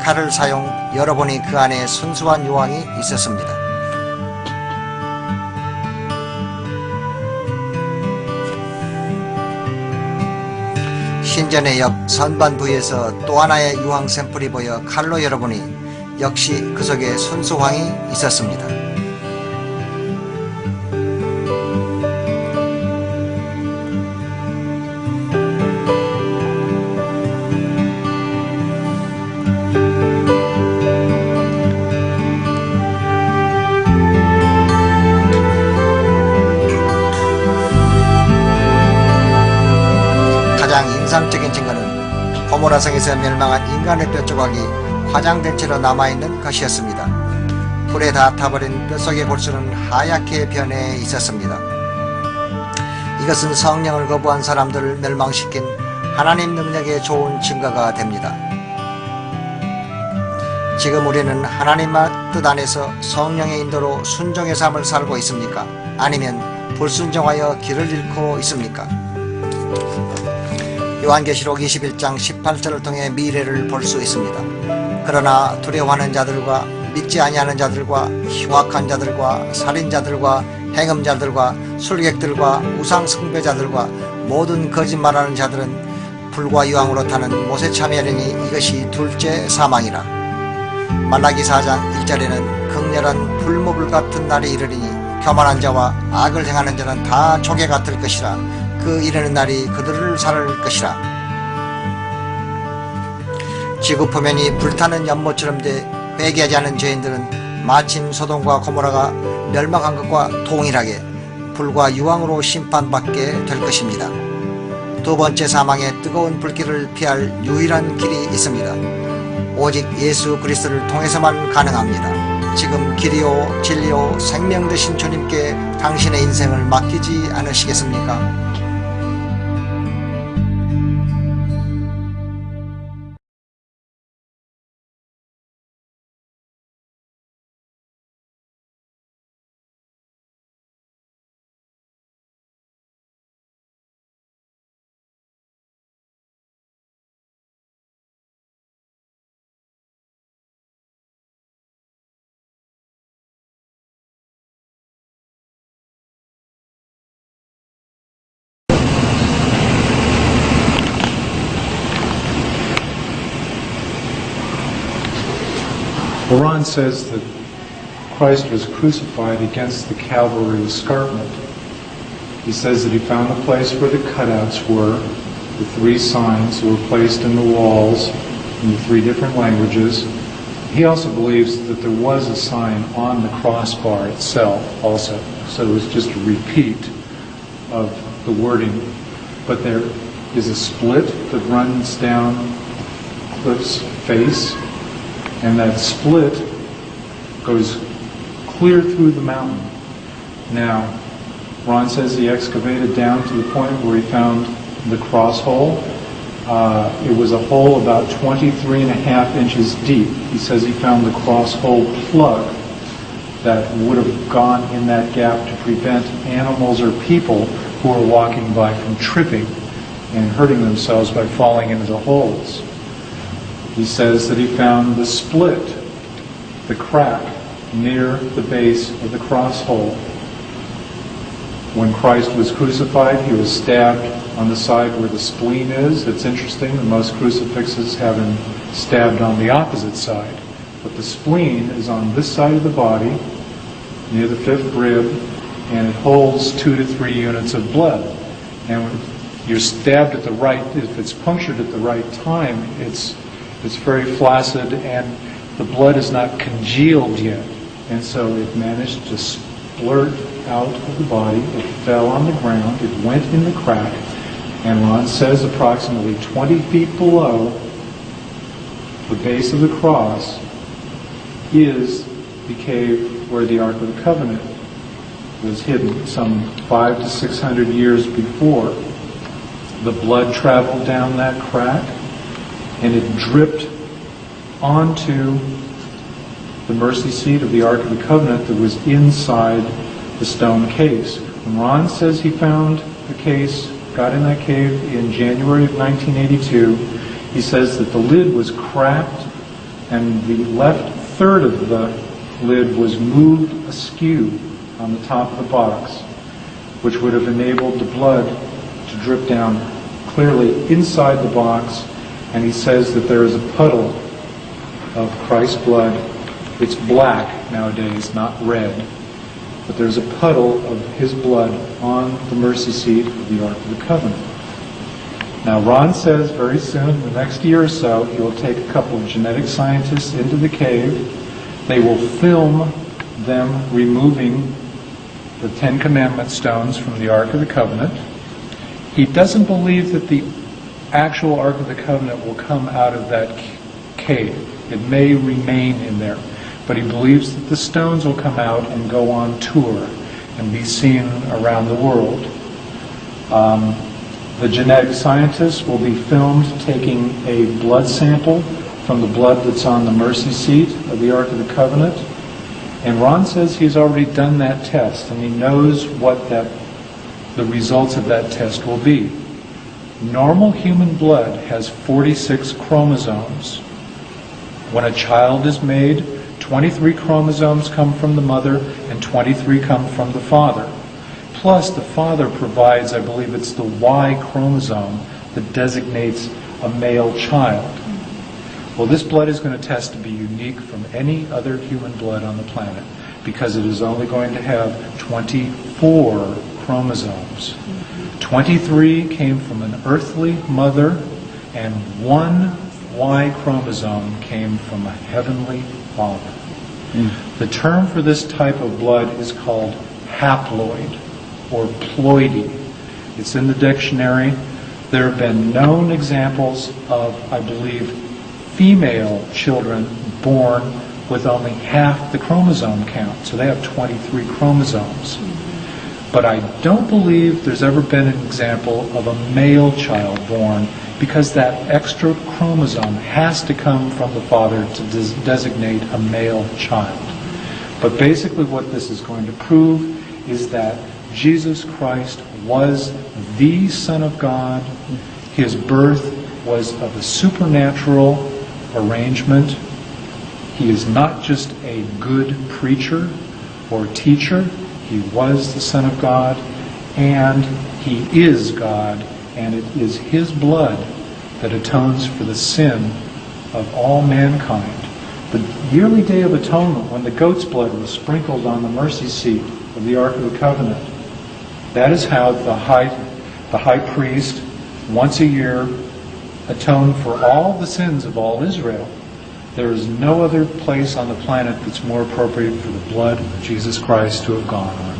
칼을 사용 열어보니 그 안에 순수한 유황이 있었습니다. 신전의 옆 선반 부위에서 또 하나의 유황 샘플이 보여 칼로 열어보니 역시 그 속에 순수황이 있었습니다. 가장 인상적인 증거는 고모라성에서 멸망한 인간의 뼈 조각이 화장된 채로 남아있는 것이었습니다. 불에 다 타버린 뼛속의 골수는 하얗게 변해 있었습니다. 이것은 성령을 거부한 사람들을 멸망시킨 하나님 능력의 좋은 증거가 됩니다. 지금 우리는 하나님 뜻 안에서 성령의 인도로 순종의 삶을 살고 있습니까? 아니면 불순종하여 길을 잃고 있습니까? 요한계시록 21장 18절을 통해 미래를 볼 수 있습니다. 그러나 두려워하는 자들과 믿지 아니하는 자들과 흉악한 자들과 살인자들과 행음자들과 술객들과 우상숭배자들과 모든 거짓말하는 자들은 불과 유황으로 타는 못에 참여하리니 이것이 둘째 사망이라. 말라기 4장 1절에는 극렬한 불모불 같은 날이 이르리니 교만한 자와 악을 행하는 자는 다 조개 같을 것이라. 그 이르는 날이 그들을 살을 것이라. 지구 표면이 불타는 연못처럼 돼 회개하지 않은 죄인들은 마침 소돔과 고모라가 멸망한 것과 동일하게 불과 유황으로 심판받게 될 것입니다. 두 번째 사망의 뜨거운 불길을 피할 유일한 길이 있습니다. 오직 예수 그리스도를 통해서만 가능합니다. 지금 길이요 진리요 생명 되신 주님께 당신의 인생을 맡기지 않으시겠습니까? Ron says that Christ was crucified against the Calvary escarpment. He says that he found the place where the cutouts were, the three signs that were placed in the walls in the three different languages. He also believes that there was a sign on the crossbar itself also, so it was just a repeat of the wording. But there is a split that runs down Cliff's face, and that split goes clear through the mountain. Now, Ron says he excavated down to the point where he found the cross hole. It was a hole about 23.5 inches deep. He says he found the cross hole plug that would have gone in that gap to prevent animals or people who were walking by from tripping and hurting themselves by falling into the holes. He says that he found the split, the crack, near the base of the cross hole. When Christ was crucified, he was stabbed on the side where the spleen is. It's interesting that most crucifixes have him stabbed on the opposite side. But the spleen is on this side of the body, near the fifth rib, and it holds 2 to 3 units of blood. And when you're stabbed at the right, if it's punctured at the right time, it's very flaccid and the blood is not congealed yet. And so it managed to splurt out of the body. It fell on the ground. It went in the crack. And Ron says approximately 20 feet below the base of the cross is the cave where the Ark of the Covenant was hidden some 500 to 600 years before. The blood traveled down that crack and it dripped onto the mercy seat of the Ark of the Covenant that was inside the stone case. When Ron says he found the case, got in that cave in January of 1982, he says that the lid was cracked and the left third of the lid was moved askew on the top of the box, which would have enabled the blood to drip down clearly inside the box. And he says that there is a puddle of Christ's blood. It's black nowadays, not red. But there's a puddle of his blood on the mercy seat of the Ark of the Covenant. Now, Ron says very soon, in the next year or so, he will take a couple of genetic scientists into the cave. They will film them removing the Ten Commandment stones from the Ark of the Covenant. He doesn't believe that the actual Ark of the Covenant will come out of that cave. It may remain in there. But he believes that the stones will come out and go on tour and be seen around the world. The genetic scientists will be filmed taking a blood sample from the blood that's on the mercy seat of the Ark of the Covenant. And Ron says he's already done that test and he knows what the results of that test will be. Normal human blood has 46 chromosomes. When a child is made, 23 chromosomes come from the mother and 23 come from the father. Plus, the father provides, I believe it's the Y chromosome that designates a male child. Well, this blood is going to test to be unique from any other human blood on the planet because it is only going to have 24 chromosomes. 23 came from an earthly mother and 1 Y chromosome came from a heavenly father. The term for this type of blood is called haploid or ploidy. It's in the dictionary. There have been known examples of, I believe, female children born with only half the chromosome count. So they have 23 chromosomes. But I don't believe there's ever been an example of a male child born because that extra chromosome has to come from the father to designate a male child. But basically what this is going to prove is that Jesus Christ was the Son of God. His birth was of a supernatural arrangement. He is not just a good preacher or teacher. He was the Son of God, and He is God, and it is His blood that atones for the sin of all mankind. The yearly Day of Atonement, when the goat's blood was sprinkled on the mercy seat of the Ark of the Covenant, that is how the high priest, once a year, atoned for all the sins of all Israel. There is no other place on the planet that's more appropriate for the blood of Jesus Christ to have gone on.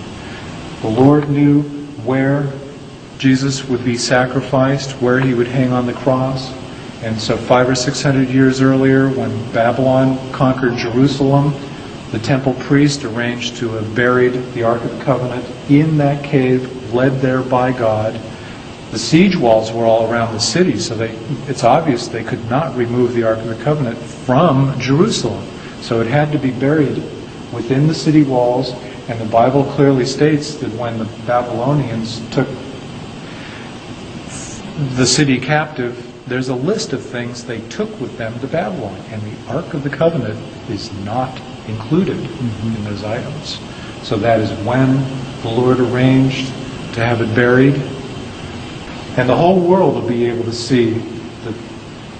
The Lord knew where Jesus would be sacrificed, where He would hang on the cross. And so 500 or 600 years earlier, when Babylon conquered Jerusalem, the temple priest arranged to have buried the Ark of the Covenant in that cave, led there by God. The siege walls were all around the city, so it's obvious they could not remove the Ark of the Covenant from Jerusalem. So it had to be buried within the city walls, and the Bible clearly states that when the Babylonians took the city captive, there's a list of things they took with them to Babylon, and the Ark of the Covenant is not included in those items. So that is when the Lord arranged to have it buried. And the whole world will be able to see that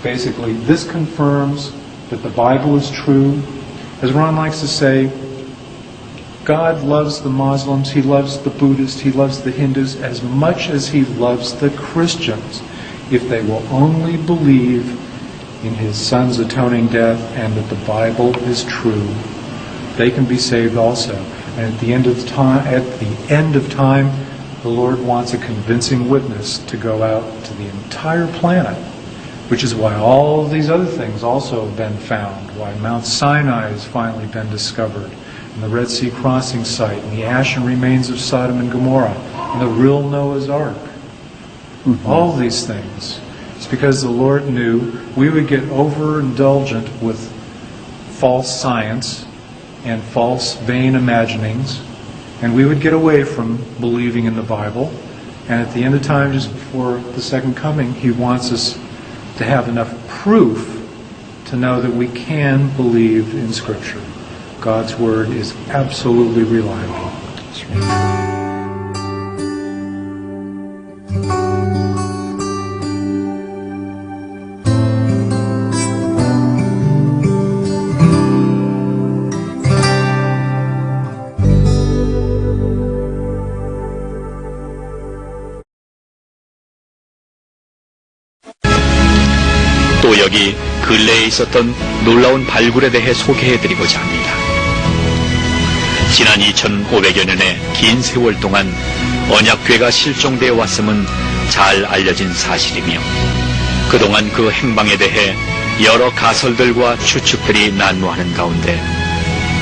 basically this confirms that the Bible is true. As Ron likes to say, God loves the Muslims, He loves the Buddhists, He loves the Hindus as much as He loves the Christians, if they will only believe in His Son's atoning death and that the Bible is true. They can be saved also. And at the end of time, the Lord wants a convincing witness to go out to the entire planet, which is why all of these other things also have been found, why Mount Sinai has finally been discovered, and the Red Sea crossing site, and the ashen remains of Sodom and Gomorrah, and the real Noah's Ark. All these things. It's because the Lord knew we would get overindulgent with false science and false vain imaginings, and we would get away from believing in the Bible. And at the end of time, just before the second coming, He wants us to have enough proof to know that we can believe in Scripture. God's Word is absolutely reliable. 또 여기 근래에 있었던 놀라운 발굴에 대해 소개해드리고자 합니다. 지난 2500여 년의 긴 세월 동안 언약궤가 실종되어 왔음은 잘 알려진 사실이며 그동안 그 행방에 대해 여러 가설들과 추측들이 난무하는 가운데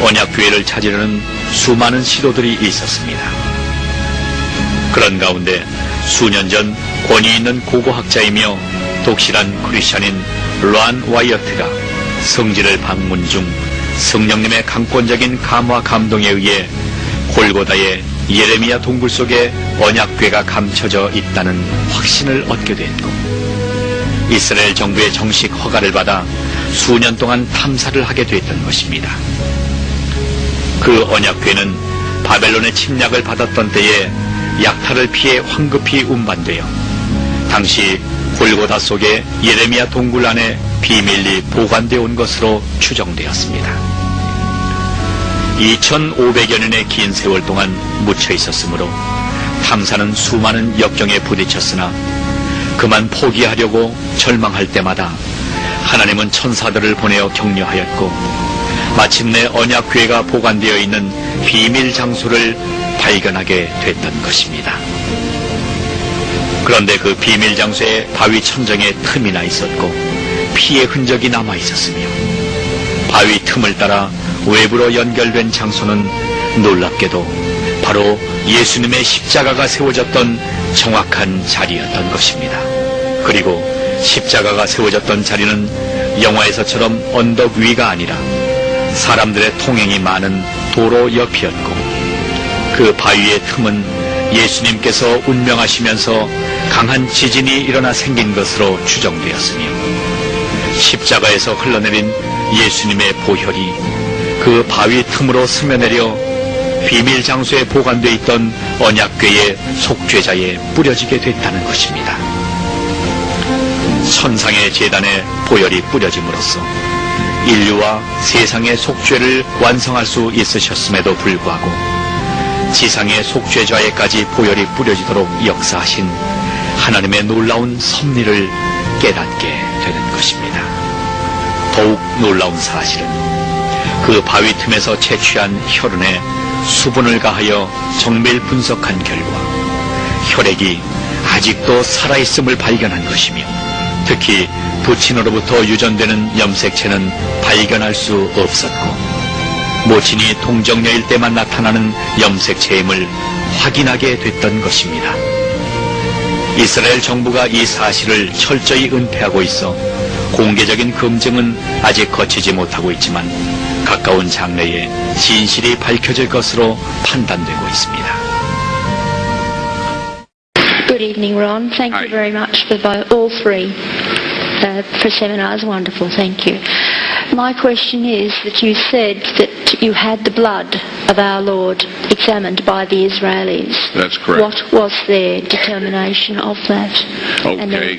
언약궤를 찾으려는 수많은 시도들이 있었습니다. 그런 가운데 수년 전 권위 있는 고고학자이며 독실한 크리스천인 란 와이어트가 성지를 방문 중 성령님의 강권적인 감화 감동에 의해 골고다의 예레미야 동굴 속에 언약궤가 감춰져 있다는 확신을 얻게 됐고 이스라엘 정부의 정식 허가를 받아 수년 동안 탐사를 하게 됐던 것입니다. 그 언약궤는 바벨론의 침략을 받았던 때에 약탈을 피해 황급히 운반되어 당시 골고다 속에 예레미야 동굴 안에 비밀리 보관되어 온 것으로 추정되었습니다. 2500여 년의 긴 세월 동안 묻혀 있었으므로 탐사는 수많은 역경에 부딪혔으나 그만 포기하려고 절망할 때마다 하나님은 천사들을 보내어 격려하였고 마침내 언약궤가 보관되어 있는 비밀 장소를 발견하게 됐던 것입니다. 그런데 그 비밀 장소에 바위 천정에 틈이 나 있었고 피의 흔적이 남아 있었으며 바위 틈을 따라 외부로 연결된 장소는 놀랍게도 바로 예수님의 십자가가 세워졌던 정확한 자리였던 것입니다. 그리고 십자가가 세워졌던 자리는 영화에서처럼 언덕 위가 아니라 사람들의 통행이 많은 도로 옆이었고 그 바위의 틈은 예수님께서 운명하시면서 강한 지진이 일어나 생긴 것으로 추정되었으며 십자가에서 흘러내린 예수님의 보혈이 그 바위 틈으로 스며내려 비밀 장소에 보관되어 있던 언약궤의 속죄자에 뿌려지게 됐다는 것입니다. 천상의 제단에 보혈이 뿌려짐으로써 인류와 세상의 속죄를 완성할 수 있으셨음에도 불구하고 지상의 속죄자에까지 보혈이 뿌려지도록 역사하신 하나님의 놀라운 섭리를 깨닫게 되는 것입니다. 더욱 놀라운 사실은 그 바위 틈에서 채취한 혈흔에 수분을 가하여 정밀 분석한 결과 혈액이 아직도 살아있음을 발견한 것이며 특히 부친으로부터 유전되는 염색체는 발견할 수 없었고 모친이 동정녀일 때만 나타나는 염색체임을 확인하게 됐던 것입니다. 이스라엘 정부가 이 사실을 철저히 은폐하고 있어 공개적인 검증은 아직 거치지 못하고 있지만 가까운 장래에 진실이 밝혀질 것으로 판단되고 있습니다. Good evening, Ron. Thank you very much for all three for seminars. Wonderful, thank you. My question is that you said that you had the blood of our Lord examined by the Israelis. That's correct. What was their determination of that? Okay.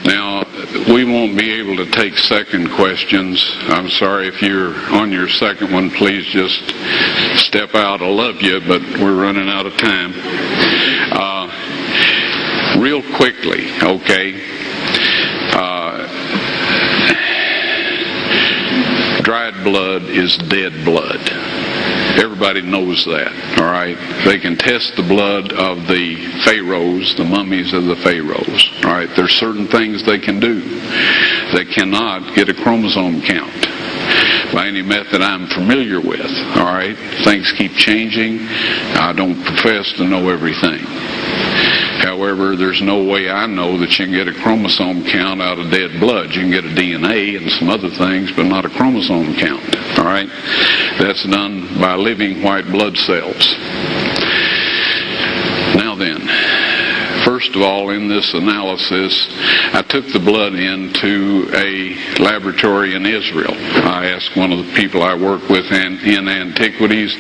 Now, we won't be able to take second questions. I'm sorry if you're on your second one, please just step out. I love you, but we're running out of time. Real quickly, okay. Dried blood is dead blood. Everybody knows that, all right? They can test the blood of the pharaohs, the mummies of the pharaohs, all right? There's certain things they can do. They cannot get a chromosome count. by any method I'm familiar with. All right, things keep changing. I don't profess to know everything. However, there's no way I know that you can get a chromosome count out of dead blood. You can get a DNA and some other things, but not a chromosome count. All right, that's done by living white blood cells. Now then, first of all, in this analysis, I took the blood into a laboratory in Israel. I asked one of the people I work with in antiquities,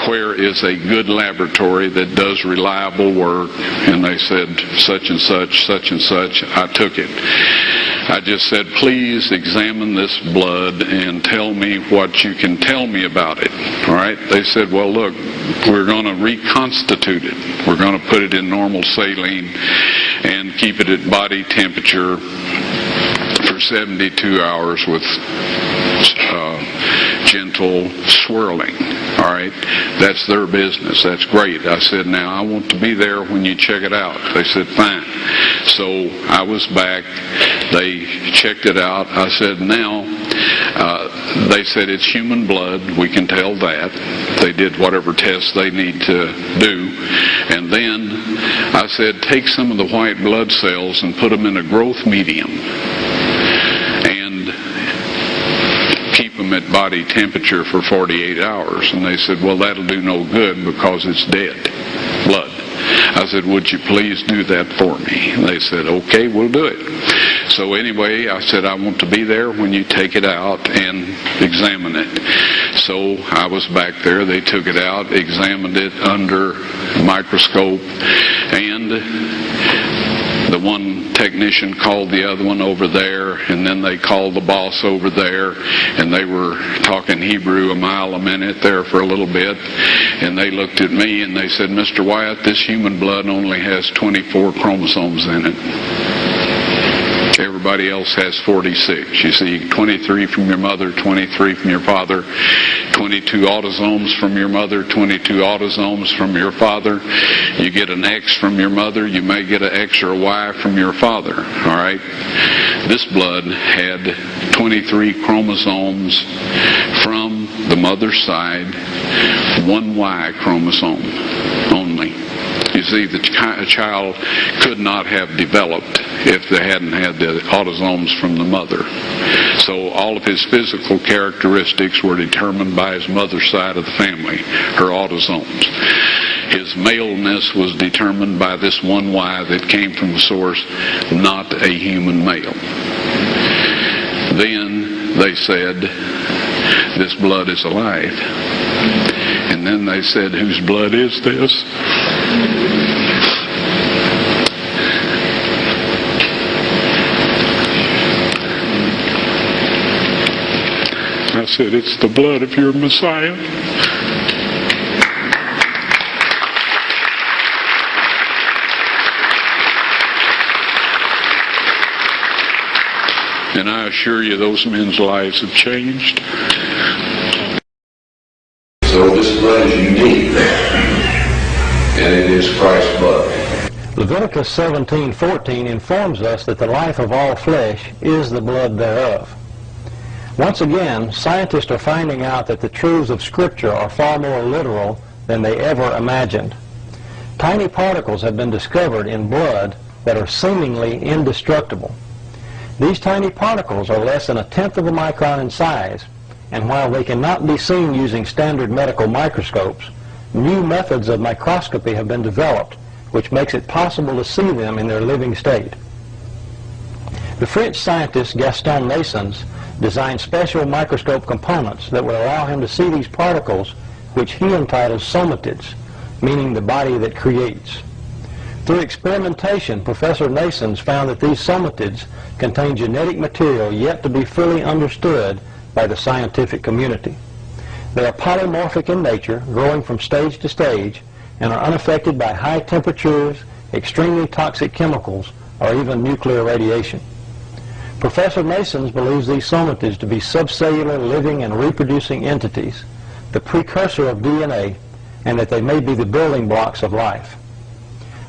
where is a good laboratory that does reliable work? And they said, such and such, such and such. I took it. I just said, please examine this blood and tell me what you can tell me about it. All right? They said, well, look, we're going to reconstitute it. We're going to put it in normal saline and keep it at body temperature for 72 hours with gentle swirling. All right, that's their business. That's great. I said, now I want to be there when you check it out. They said, fine. So I was back. They checked it out. I said, now, they said it's human blood. We can tell that. They did whatever tests they need to do. And then I said, take some of the white blood cells and put them in a growth medium and keep them at body temperature for 48 hours. And they said, well, that'll do no good because it's dead blood. I said, would you please do that for me? And they said, okay, we'll do it. So anyway, I said, I want to be there when you take it out and examine it. So I was back there. They took it out, examined it under a microscope, and the one technician called the other one over there, and then they called the boss over there, and they were talking Hebrew a mile a minute there for a little bit, and they looked at me and they said, Mr. Wyatt, this human blood only has 24 chromosomes in it. Everybody else has 46. You see, 23 from your mother, 23 from your father, 22 autosomes from your mother, 22 autosomes from your father. You get an X from your mother, you may get an X or a Y from your father. All right? This blood had 23 chromosomes from the mother's side, one Y chromosome only. You see, the child could not have developed if they hadn't had the autosomes from the mother. So all of his physical characteristics were determined by his mother's side of the family, her autosomes. His maleness was determined by this one Y that came from the source, not a human male. Then they said, this blood is alive. And then they said, whose blood is this? I said, it's the blood of your Messiah. And I assure you, those men's lives have changed. So this blood is unique, and it is Christ's blood. Leviticus 17:14 informs us that the life of all flesh is the blood thereof. Once again, scientists are finding out that the truths of Scripture are far more literal than they ever imagined. Tiny particles have been discovered in blood that are seemingly indestructible. These tiny particles are less than 1/10 of a micron in size, and while they cannot be seen using standard medical microscopes, new methods of microscopy have been developed, which makes it possible to see them in their living state. The French scientist Gaston Naessens designed special microscope components that would allow him to see these particles, which he entitles somatids, meaning the body that creates. Through experimentation, Professor Naessens found that these somatids contain genetic material yet to be fully understood by the scientific community. They are polymorphic in nature, growing from stage to stage, and are unaffected by high temperatures, extremely toxic chemicals, or even nuclear radiation. Professor Naessens believes these somatids to be subcellular living and reproducing entities, the precursor of DNA, and that they may be the building blocks of life.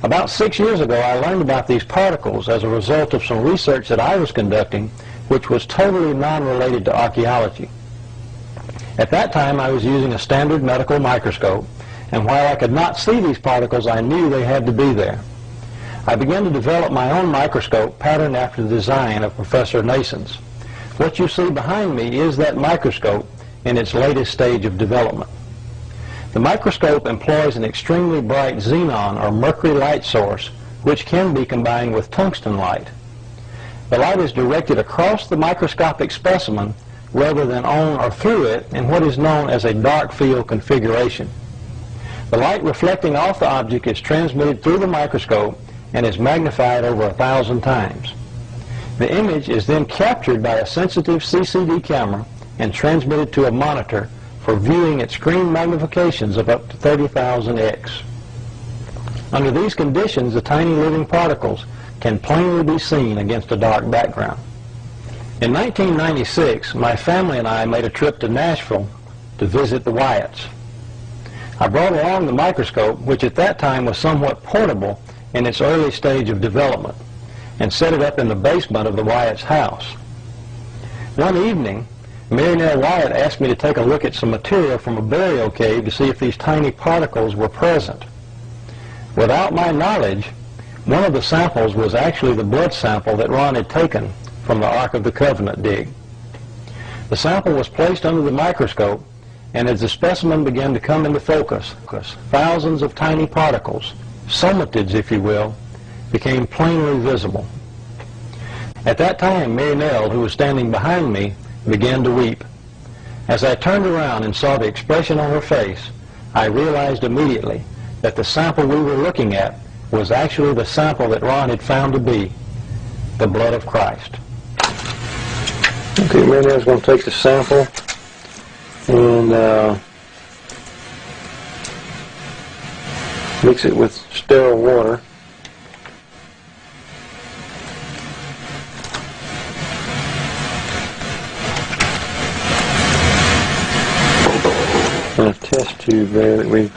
About 6 years ago, I learned about these particles as a result of some research that I was conducting, which was totally non-related to archaeology. At that time, I was using a standard medical microscope, and while I could not see these particles, I knew they had to be there. I began to develop my own microscope patterned after the design of Professor Nason's. What you see behind me is that microscope in its latest stage of development. The microscope employs an extremely bright xenon or mercury light source, which can be combined with tungsten light. The light is directed across the microscopic specimen rather than on or through it in what is known as a dark field configuration. The light reflecting off the object is transmitted through the microscope and is magnified over 1,000 times. The image is then captured by a sensitive CCD camera and transmitted to a monitor for viewing at screen magnifications of up to 30,000x. Under these conditions, the tiny living particles can plainly be seen against a dark background. In 1996, my family and I made a trip to Nashville to visit the Wyatts. I brought along the microscope, which at that time was somewhat portable in its early stage of development, and set it up in the basement of the Wyatt's house. One evening, Mary Nell Wyatt asked me to take a look at some material from a burial cave to see if these tiny particles were present. Without my knowledge, one of the samples was actually the blood sample that Ron had taken from the Ark of the Covenant dig. The sample was placed under the microscope, and as the specimen began to come into focus, thousands of tiny particles, somatids if you will, became plainly visible. At that time, Mary Nell, who was standing behind me, began to weep. As I turned around and saw the expression on her face, I realized immediately that the sample we were looking at was actually the sample that Ron had found to be the blood of Christ. Okay, Mary Nell's going to take the sample and mix it with sterile water. And a test tube there that we've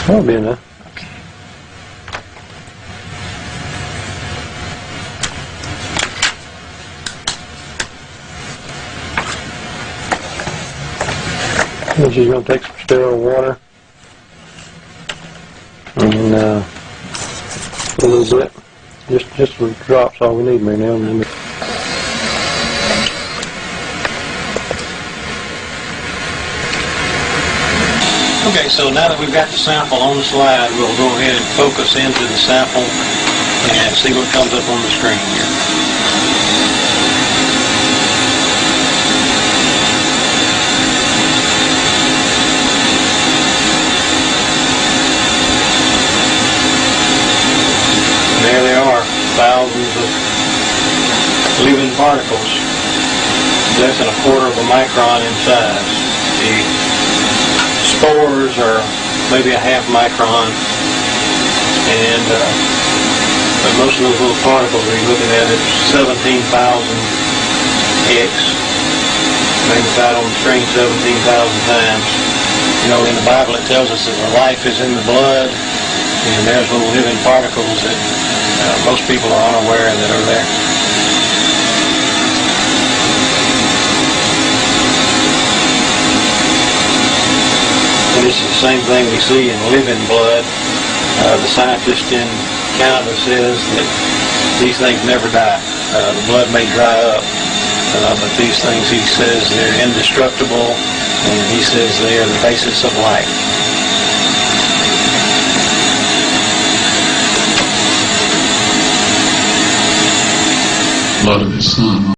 that'll be enough. And she's going to take some sterile water and a little bit, just some drops, all we need, Mary Nell. Okay, so now that we've got the sample on the slide, we'll go ahead and focus into the sample and see what comes up on the screen here. There they are, thousands of living particles, less than 1/4 of a micron in size. The spores are maybe a 1/2 micron, and but most of those little particles that you're looking at is 17,000x, magnified on the screen 17,000 times. You know, in the Bible it tells us that the life is in the blood, and there's little living particles that most people are unaware that are there. And this is the same thing we see in living blood. The scientist in Canada says that these things never die. The blood may dry up, but these things, he says, they're indestructible, and he says they are the basis of life. Blood of his son.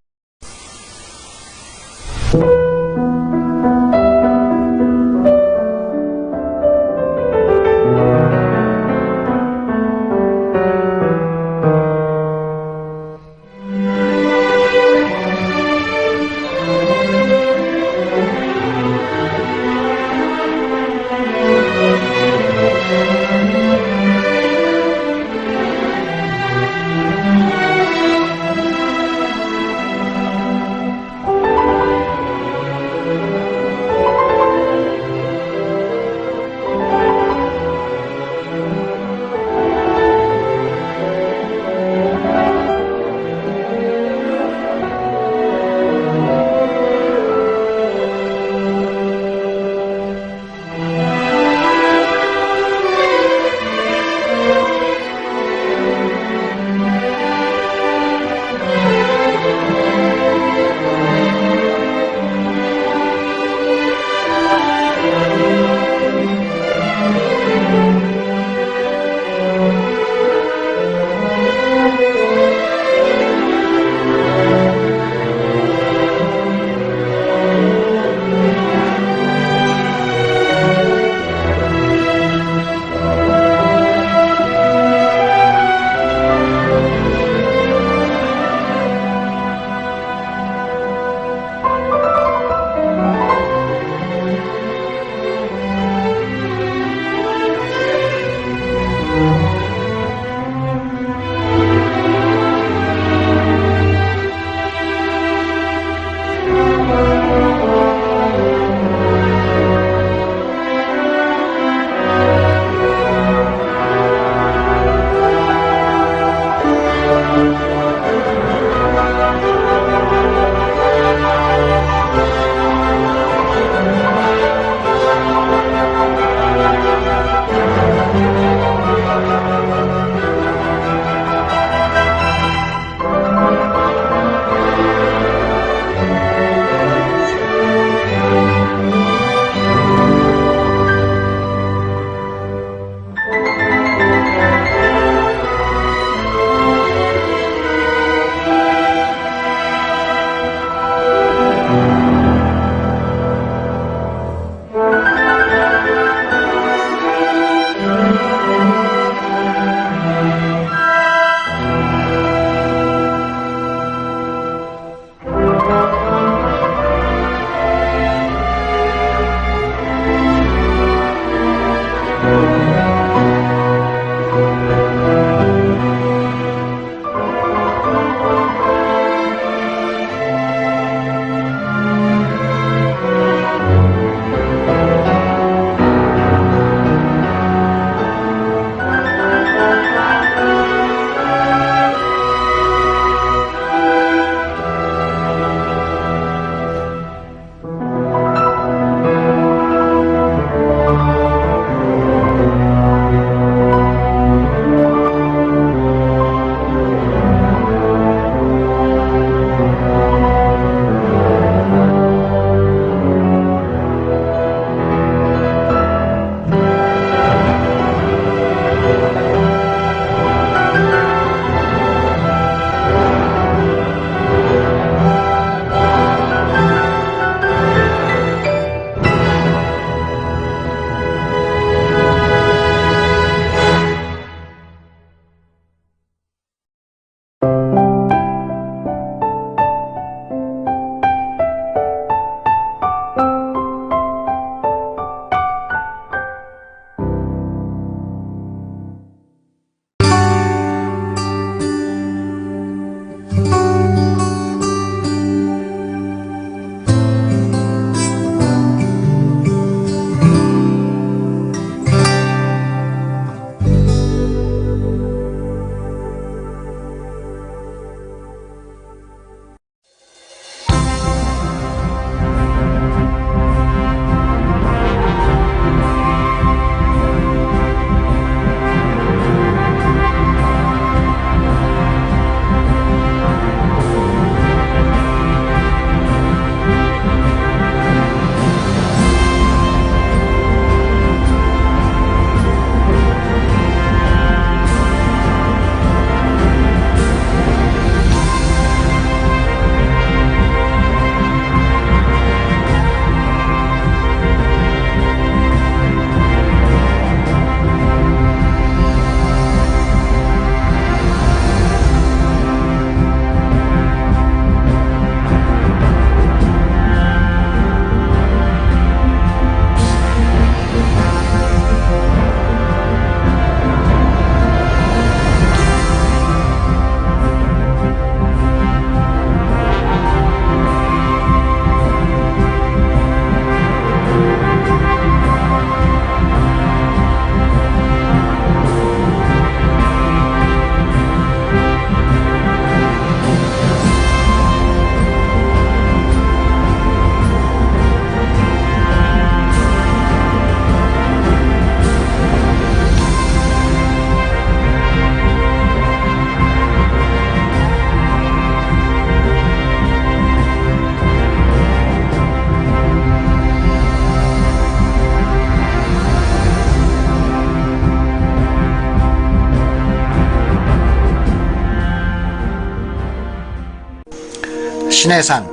시내산.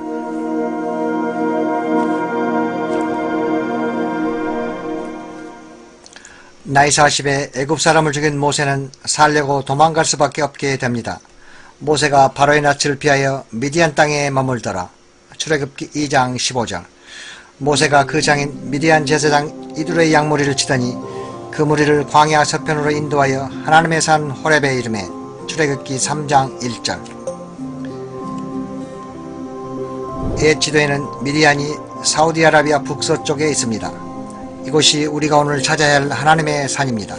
나이 40에 애굽 사람을 죽인 모세는 살려고 도망갈 수밖에 없게 됩니다. 모세가 바로의 낯을 피하여 미디안 땅에 머물더라. 출애굽기 2장 15절. 모세가 그 장인 미디안 제사장 이두레의 양무리를 치더니 그 무리를 광야 서편으로 인도하여 하나님의 산 호렙에 이르매. 출애굽기 3장 1절. 옛 지도에는 미디안이 사우디아라비아 북서쪽에 있습니다. 이곳이 우리가 오늘 찾아야 할 하나님의 산입니다.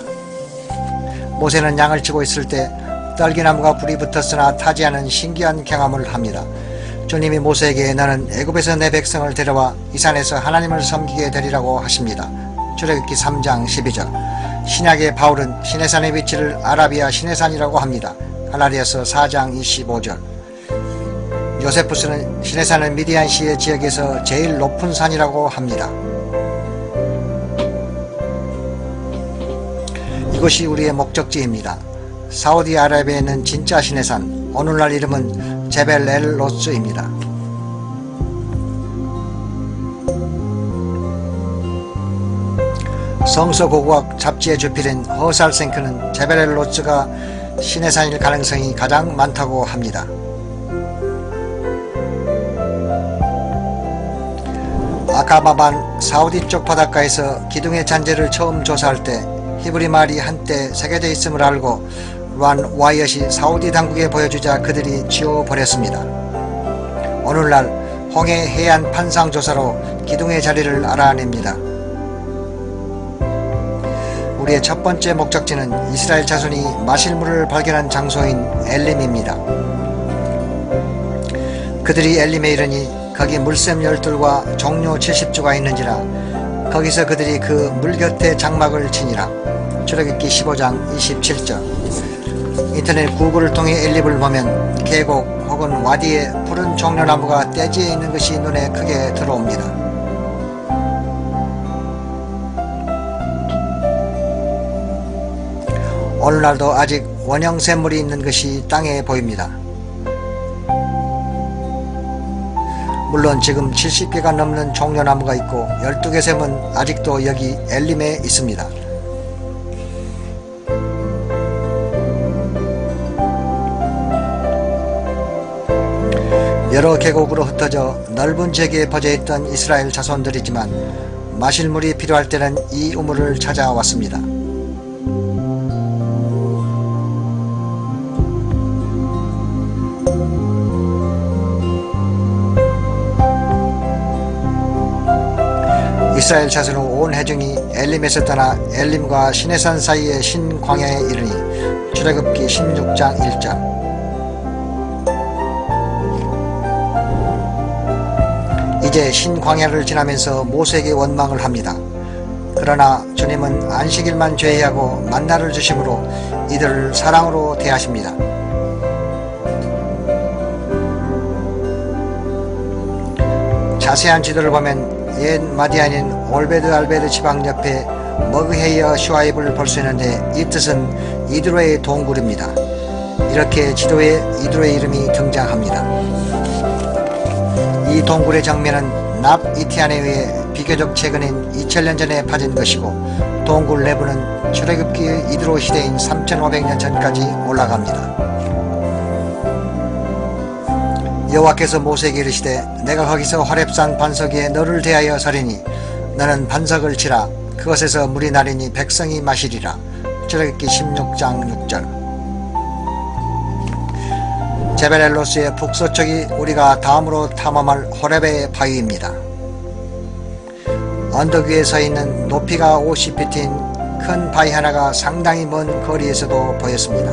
모세는 양을 치고 있을 때 딸기나무가 불이 붙었으나 타지 않은 신기한 경험을 합니다. 주님이 모세에게 너는 애굽에서 내 백성을 데려와 이 산에서 하나님을 섬기게 되리라고 하십니다. 출애굽기 3장 12절. 신약의 바울은 시내산의 위치를 아라비아 시내산이라고 합니다. 갈라디아서 4장 25절. 요세푸스는 시내산은 미디안시의 지역에서 제일 높은 산이라고 합니다. 이곳이 우리의 목적지입니다. 사우디아라비아에 있는 진짜 시내산, 오늘날 이름은 제벨 엘 로스입니다. 성서고고학 잡지에 주필인 허살생크는 제벨 엘 로스가 시내산일 가능성이 가장 많다고 합니다. 아카바반 사우디 쪽 바닷가에서 기둥의 잔재를 처음 조사할 때 히브리 말이 한때 새겨져 있음을 알고 란 와이엇이 사우디 당국에 보여주자 그들이 지워버렸습니다. 오늘날 홍해 해안 판상 조사로 기둥의 자리를 알아냅니다. 우리의 첫 번째 목적지는 이스라엘 자손이 마실 물을 발견한 장소인 엘림입니다. 그들이 엘림에 이르니 거기 물샘 12과 종료 70주가 있는지라 거기서 그들이 그 물 곁에 장막을 치니라. 출애굽기 15장 27절. 인터넷 구글을 통해 엘립을 보면 계곡 혹은 와디에 푸른 종려나무가 떼지에 있는 것이 눈에 크게 들어옵니다. 오늘날도 아직 원형 샘물이 있는 것이 땅에 보입니다. 물론 지금 70개가 넘는 종려나무가 있고 12개 샘은 아직도 여기 엘림에 있습니다. 여러 계곡으로 흩어져 넓은 지역에 퍼져있던 이스라엘 자손들이지만 마실 물이 필요할 때는 이 우물을 찾아왔습니다. 이스라엘 자손은 온 회중이 엘림에서 떠나 엘림과 시내산 사이의 신광야에 이르니 출애굽기 16장 1절. 이제 신광야를 지나면서 모세에게 원망을 합니다. 그러나 주님은 안식일만 제외하고 만나를 주심으로 이들을 사랑으로 대하십니다. 자세한 지도를 보면 옛 마디안인 올베드 알베드 지방 옆에 머그헤이어 슈아입을 볼 수 있는데 이 뜻은 이드로의 동굴입니다. 이렇게 지도에 이드로의 이름이 등장합니다. 이 동굴의 정면은 납 이티안에 의해 비교적 최근인 2000년 전에 파진 것이고 동굴 내부는 출애굽기의 이드로 시대인 3500년 전까지 올라갑니다. 여호와께서 모세에게 이르시되 내가 거기서 호렙산 반석 위에 너를 대하여 서리니 너는 반석을 치라. 그것에서 물이 나리니 백성이 마시리라. 출애굽기 16장 6절. 제벨 엘 로스의 북서쪽이 우리가 다음으로 탐험할 호렙의 바위입니다. 언덕 위에 서 있는 높이가 50피트인 큰 바위 하나가 상당히 먼 거리에서도 보였습니다.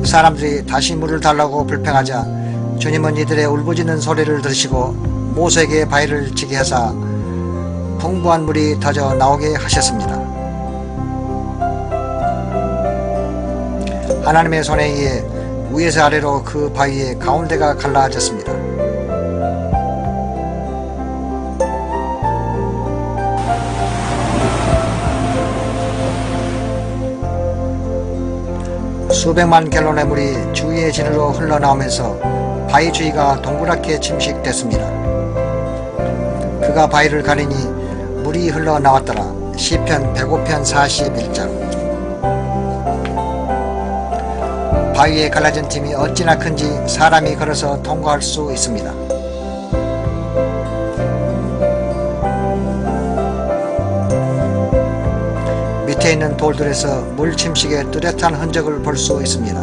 사람들이 다시 물을 달라고 불평하자 주님은 이들의 울부짖는 소리를 들으시고 모세에게 바위를 치게 하사 풍부한 물이 터져 나오게 하셨습니다. 하나님의 손에 의해 위에서 아래로 그 바위의 가운데가 갈라졌습니다. 수백만 갤론의 물이 주위의 진으로 흘러나오면서 바위 주위가 동그랗게 침식됐습니다. 그가 바위를 가리니 물이 흘러나왔더라. 시편 105편 41장. 바위에 갈라진 틈이 어찌나 큰지 사람이 걸어서 통과할 수 있습니다. 밑에 있는 돌들에서 물 침식의 뚜렷한 흔적을 볼 수 있습니다.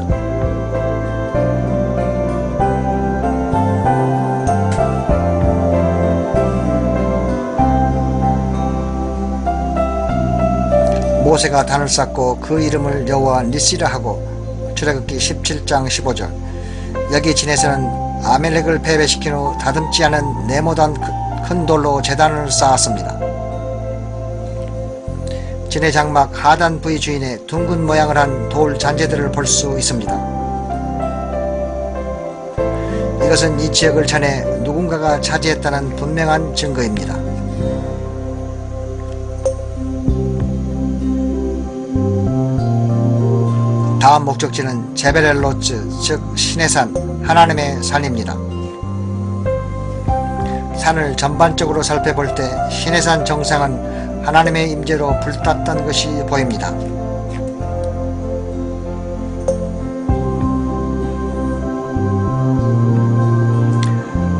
모세가 단을 쌓고 그 이름을 여호와 니시라 하고 출애굽기 17장 15절. 여기 진에서는 아멜렉을 패배시킨 후 다듬지 않은 네모난 큰 돌로 제단을 쌓았습니다. 진의 장막 하단 부위 주인의 둥근 모양을 한 돌 잔재들을 볼 수 있습니다. 이것은 이 지역을 전에 누군가가 차지했다는 분명한 증거입니다. 다음 목적지는 제벨-엘-로츠, 즉 신의 산, 하나님의 산입니다. 산을 전반적으로 살펴볼 때 신의 산 정상은 하나님의 임재로 불탔던 것이 보입니다.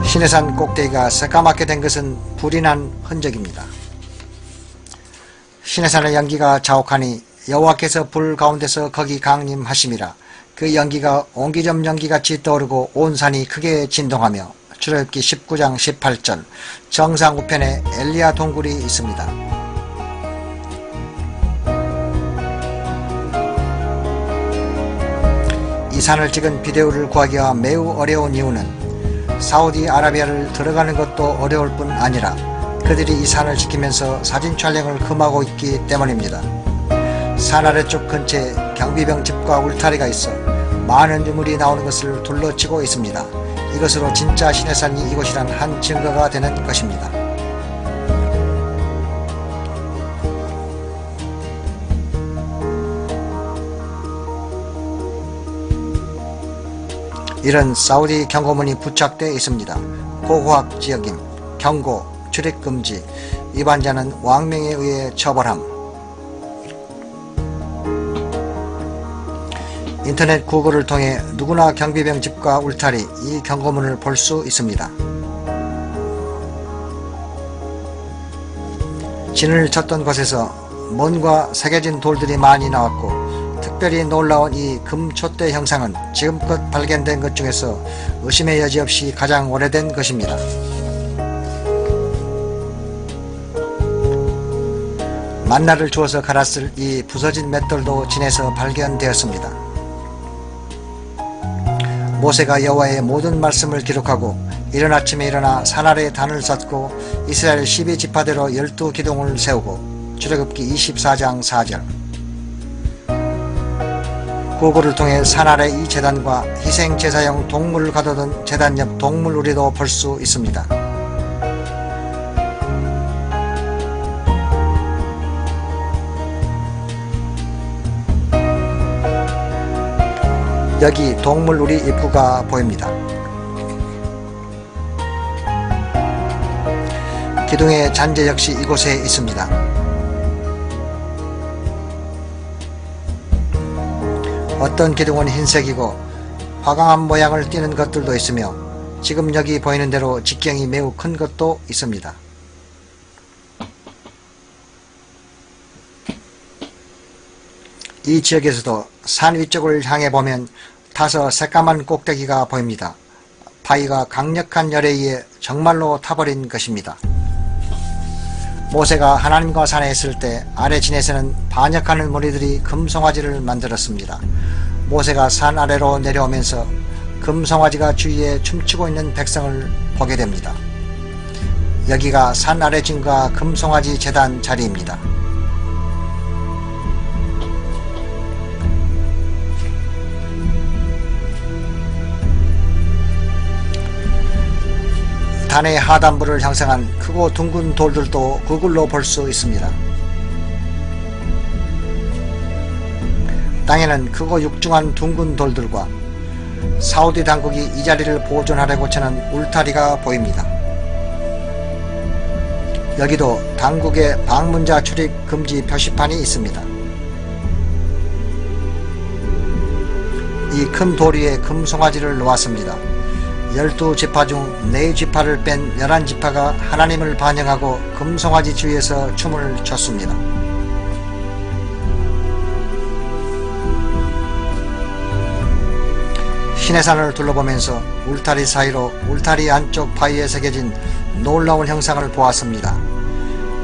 신의 산 꼭대기가 새까맣게 된 것은 불이 난 흔적입니다. 신의 산의 연기가 자욱하니 여호와께서 불 가운데서 거기 강림하심이라. 그 연기가 옹기점 연기같이 떠오르고 온 산이 크게 진동하며. 출애굽기 19장 18절. 정상 우편에 엘리야 동굴이 있습니다. 이 산을 찍은 비디오를 구하기가 매우 어려운 이유는 사우디아라비아를 들어가는 것도 어려울 뿐 아니라 그들이 이 산을 지키면서 사진 촬영을 금하고 있기 때문입니다. 산 아래쪽 근처에 경비병 집과 울타리가 있어 많은 유물이 나오는 것을 둘러치고 있습니다. 이것으로 진짜 신의 산이 이곳이란 한 증거가 되는 것입니다. 이런 사우디 경고문이 부착되어 있습니다. 고고학 지역임, 경고, 출입금지, 위반자는 왕명에 의해 처벌함. 인터넷 구글을 통해 누구나 경비병 집과 울타리, 이 경고문을 볼 수 있습니다. 진을 쳤던 곳에서 먼과 새겨진 돌들이 많이 나왔고, 특별히 놀라운 이 금촛대 형상은 지금껏 발견된 것 중에서 의심의 여지 없이 가장 오래된 것입니다. 만나를 주어서 갈았을 이 부서진 맷돌도 진에서 발견되었습니다. 모세가 여호와의 모든 말씀을 기록하고 이른 아침에 일어나 산 아래에 단을 쌓고 이스라엘 12지파대로 12기둥을 세우고. 출애굽기 24장 4절. 구글을 통해 산 아래 이 제단과 희생 제사용 동물을 가둬둔 제단 옆 동물 우리도 볼 수 있습니다. 여기 동물우리 입구가 보입니다. 기둥의 잔재 역시 이곳에 있습니다. 어떤 기둥은 흰색이고 화강암 모양을 띠는 것들도 있으며 지금 여기 보이는 대로 직경이 매우 큰 것도 있습니다. 이 지역에서도 산 위쪽을 향해 보면 타서 새까만 꼭대기가 보입니다. 바위가 강력한 열에 의해 정말로 타버린 것입니다. 모세가 하나님과 산에 있을 때 아래 진에서는 반역하는 무리들이 금송아지를 만들었습니다. 모세가 산 아래로 내려오면서 금송아지가 주위에 춤추고 있는 백성을 보게 됩니다. 여기가 산 아래 진과 금송아지 제단 자리입니다. 단의 하단부를 형성한 크고 둥근 돌들도 구글로 볼 수 있습니다. 땅에는 크고 육중한 둥근 돌들과 사우디 당국이 이 자리를 보존하려고 쳐는 울타리가 보입니다. 여기도 당국의 방문자 출입 금지 표시판이 있습니다. 이 큰 돌 위에 금송아지를 놓았습니다. 12지파 중 4지파를 뺀 11지파가 하나님을 반영하고 금송아지 주위에서 춤을 췄습니다. 시내산을 둘러보면서 울타리 사이로 울타리 안쪽 바위에 새겨진 놀라운 형상을 보았습니다.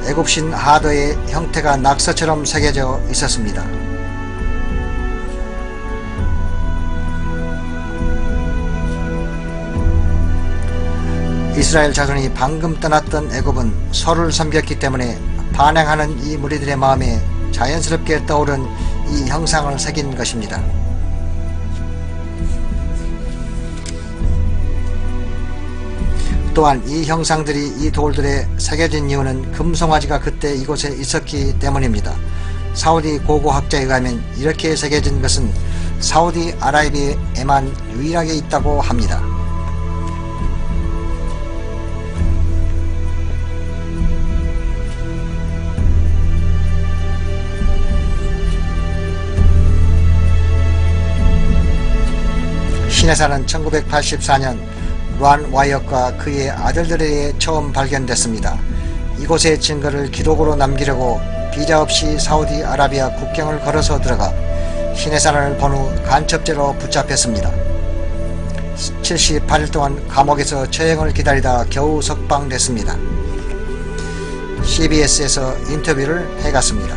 애굽신 하더의 형태가 낙서처럼 새겨져 있었습니다. 이스라엘 자손이 방금 떠났던 애굽은 소를 섬겼기 때문에 반항하는 이 무리들의 마음에 자연스럽게 떠오른 이 형상을 새긴 것입니다. 또한 이 형상들이 이 돌들에 새겨진 이유는 금송아지가 그때 이곳에 있었기 때문입니다. 사우디 고고학자에 의하면 이렇게 새겨진 것은 사우디 아라비아에만 유일하게 있다고 합니다. 시내산은 1984년 란 와이엇과 그의 아들들에 의해 처음 발견됐습니다. 이곳의 증거를 기록으로 남기려고 비자 없이 사우디 아라비아 국경을 걸어서 들어가 시내산을 본 후 간첩죄로 붙잡혔습니다. 78일 동안 감옥에서 처형을 기다리다 겨우 석방됐습니다. CBS에서 인터뷰를 해갔습니다.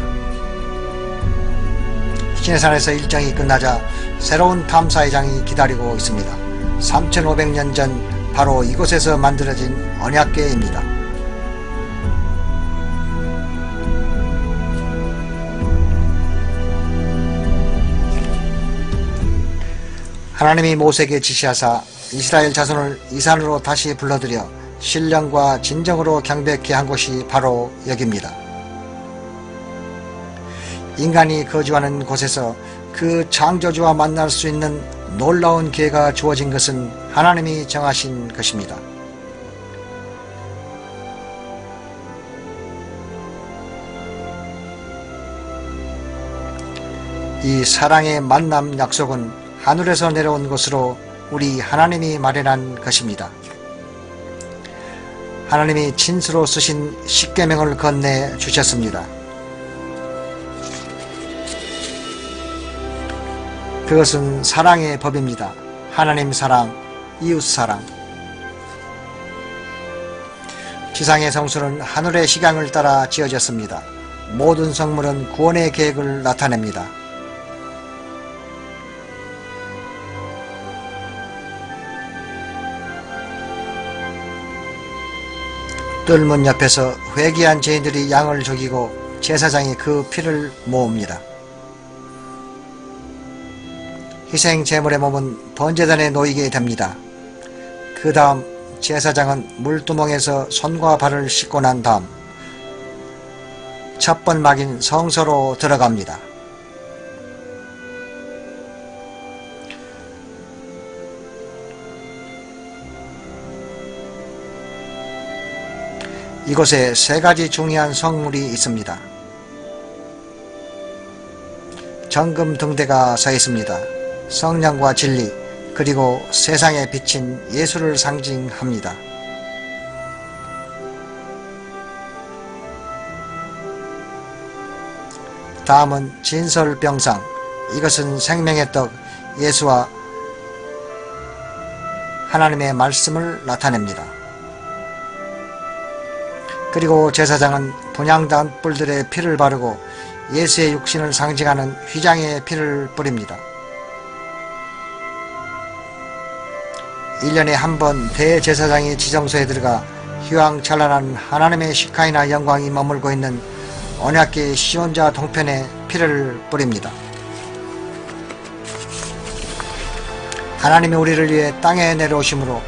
시내산에서 일정이 끝나자 새로운 탐사회장이 기다리고 있습니다. 3500년 전 바로 이곳에서 만들어진 언약궤입니다. 하나님이 모세에게 지시하사 이스라엘 자손을 이 산으로 다시 불러들여 신령과 진정으로 경배케 한 곳이 바로 여기입니다. 인간이 거주하는 곳에서 그 창조주와 만날 수 있는 놀라운 기회가 주어진 것은 하나님이 정하신 것입니다. 이 사랑의 만남 약속은 하늘에서 내려온 것으로 우리 하나님이 마련한 것입니다. 하나님이 친수로 쓰신 십계명을 건네 주셨습니다. 그것은 사랑의 법입니다. 하나님 사랑, 이웃 사랑. 지상의 성수는 하늘의 식양을 따라 지어졌습니다. 모든 성물은 구원의 계획을 나타냅니다. 뜰문 옆에서 회개한 죄인들이 양을 죽이고 제사장이 그 피를 모읍니다. 희생 제물의 몸은 번제단에 놓이게 됩니다. 그 다음 제사장은 물두멍에서 손과 발을 씻고 난 다음 첫 번막인 성소로 들어갑니다. 이곳에 세 가지 중요한 성물이 있습니다. 정금 등대가 서 있습니다. 성령과 진리, 그리고 세상에 비친 예수를 상징합니다. 다음은 진설병상, 이것은 생명의 떡 예수와 하나님의 말씀을 나타냅니다. 그리고 제사장은 분향단 뿔들의 피를 바르고 예수의 육신을 상징하는 휘장의 피를 뿌립니다. 1년에 한 번 대제사장이 지정소에 들어가 휘황찬란한 하나님의 시카이나 영광이 머물고 있는 언약궤 시온자 동편에 피를 뿌립니다. 하나님이 우리를 위해 땅에 내려오심으로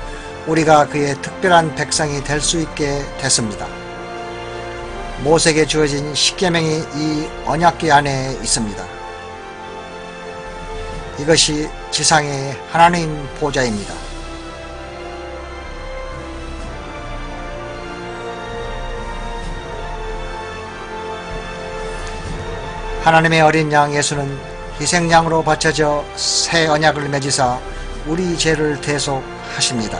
우리가 그의 특별한 백성이 될 수 있게 됐습니다. 모세에게 주어진 십계명이 이 언약궤 안에 있습니다. 이것이 지상의 하나님 보좌입니다. 하나님의 어린 양 예수는 희생양으로 바쳐져 새 언약을 맺으사 우리 죄를 대속하십니다.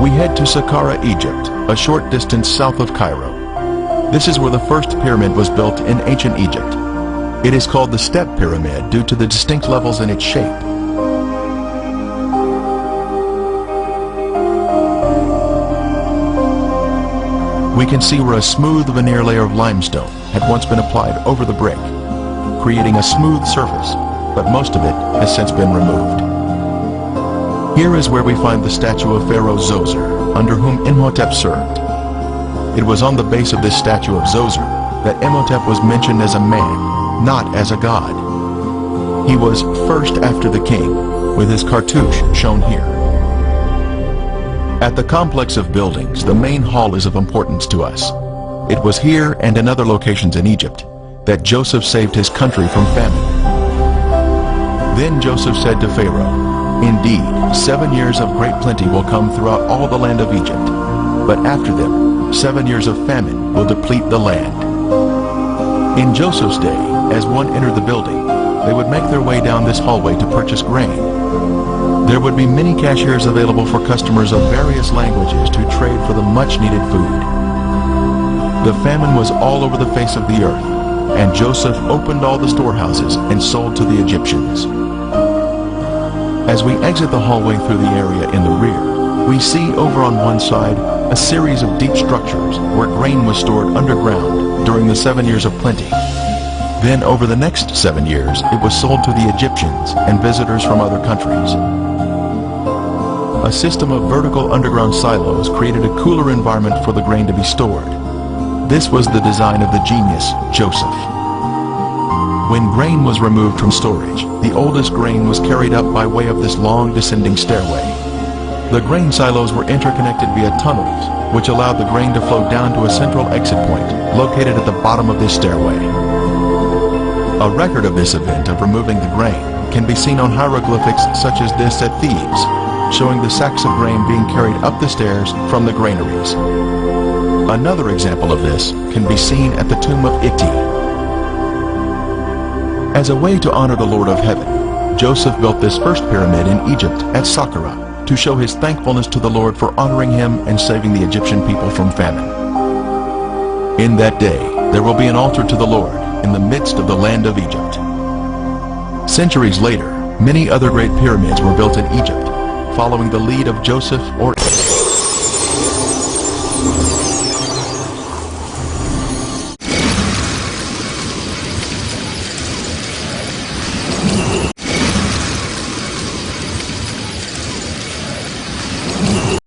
We head to Saqqara, Egypt, a short distance south of Cairo. This is where the first pyramid was built in ancient Egypt. It is called the Step Pyramid due to the distinct levels in its shape. We can see where a smooth veneer layer of limestone had once been applied over the brick, creating a smooth surface, but most of it has since been removed. Here is where we find the statue of Pharaoh Zoser, under whom Imhotep served. It was on the base of this statue of Zoser that Imhotep was mentioned as a man, not as a god. He was first after the king, with his cartouche shown here. At the complex of buildings, the main hall is of importance to us. It was here and in other locations in Egypt that Joseph saved his country from famine. Then Joseph said to Pharaoh, "Indeed, 7 years of great plenty will come throughout all the land of Egypt, but after them 7 years of famine will deplete the land." In Joseph's day, as one entered the building, they would make their way down this hallway to purchase grain. There would be many cashiers available for customers of various languages to trade for the much-needed food. The famine was all over the face of the earth, and Joseph opened all the storehouses and sold to the Egyptians. As we exit the hallway through the area in the rear, we see over on one side a series of deep structures where grain was stored underground during the 7 years of plenty. Then over the next 7 years, it was sold to the Egyptians and visitors from other countries. A system of vertical underground silos created a cooler environment for the grain to be stored. This was the design of the genius, Joseph. When grain was removed from storage, the oldest grain was carried up by way of this long descending stairway. The grain silos were interconnected via tunnels, which allowed the grain to flow down to a central exit point, located at the bottom of this stairway. A record of this event of removing the grain can be seen on hieroglyphics such as this at Thebes, showing the sacks of grain being carried up the stairs from the granaries. Another example of this can be seen at the tomb of Iti. As a way to honor the Lord of Heaven, Joseph built this first pyramid in Egypt at Saqqara to show his thankfulness to the Lord for honoring him and saving the Egyptian people from famine. In that day, there will be an altar to the Lord in the midst of the land of Egypt. Centuries later, many other great pyramids were built in Egypt, following the lead of Joseph or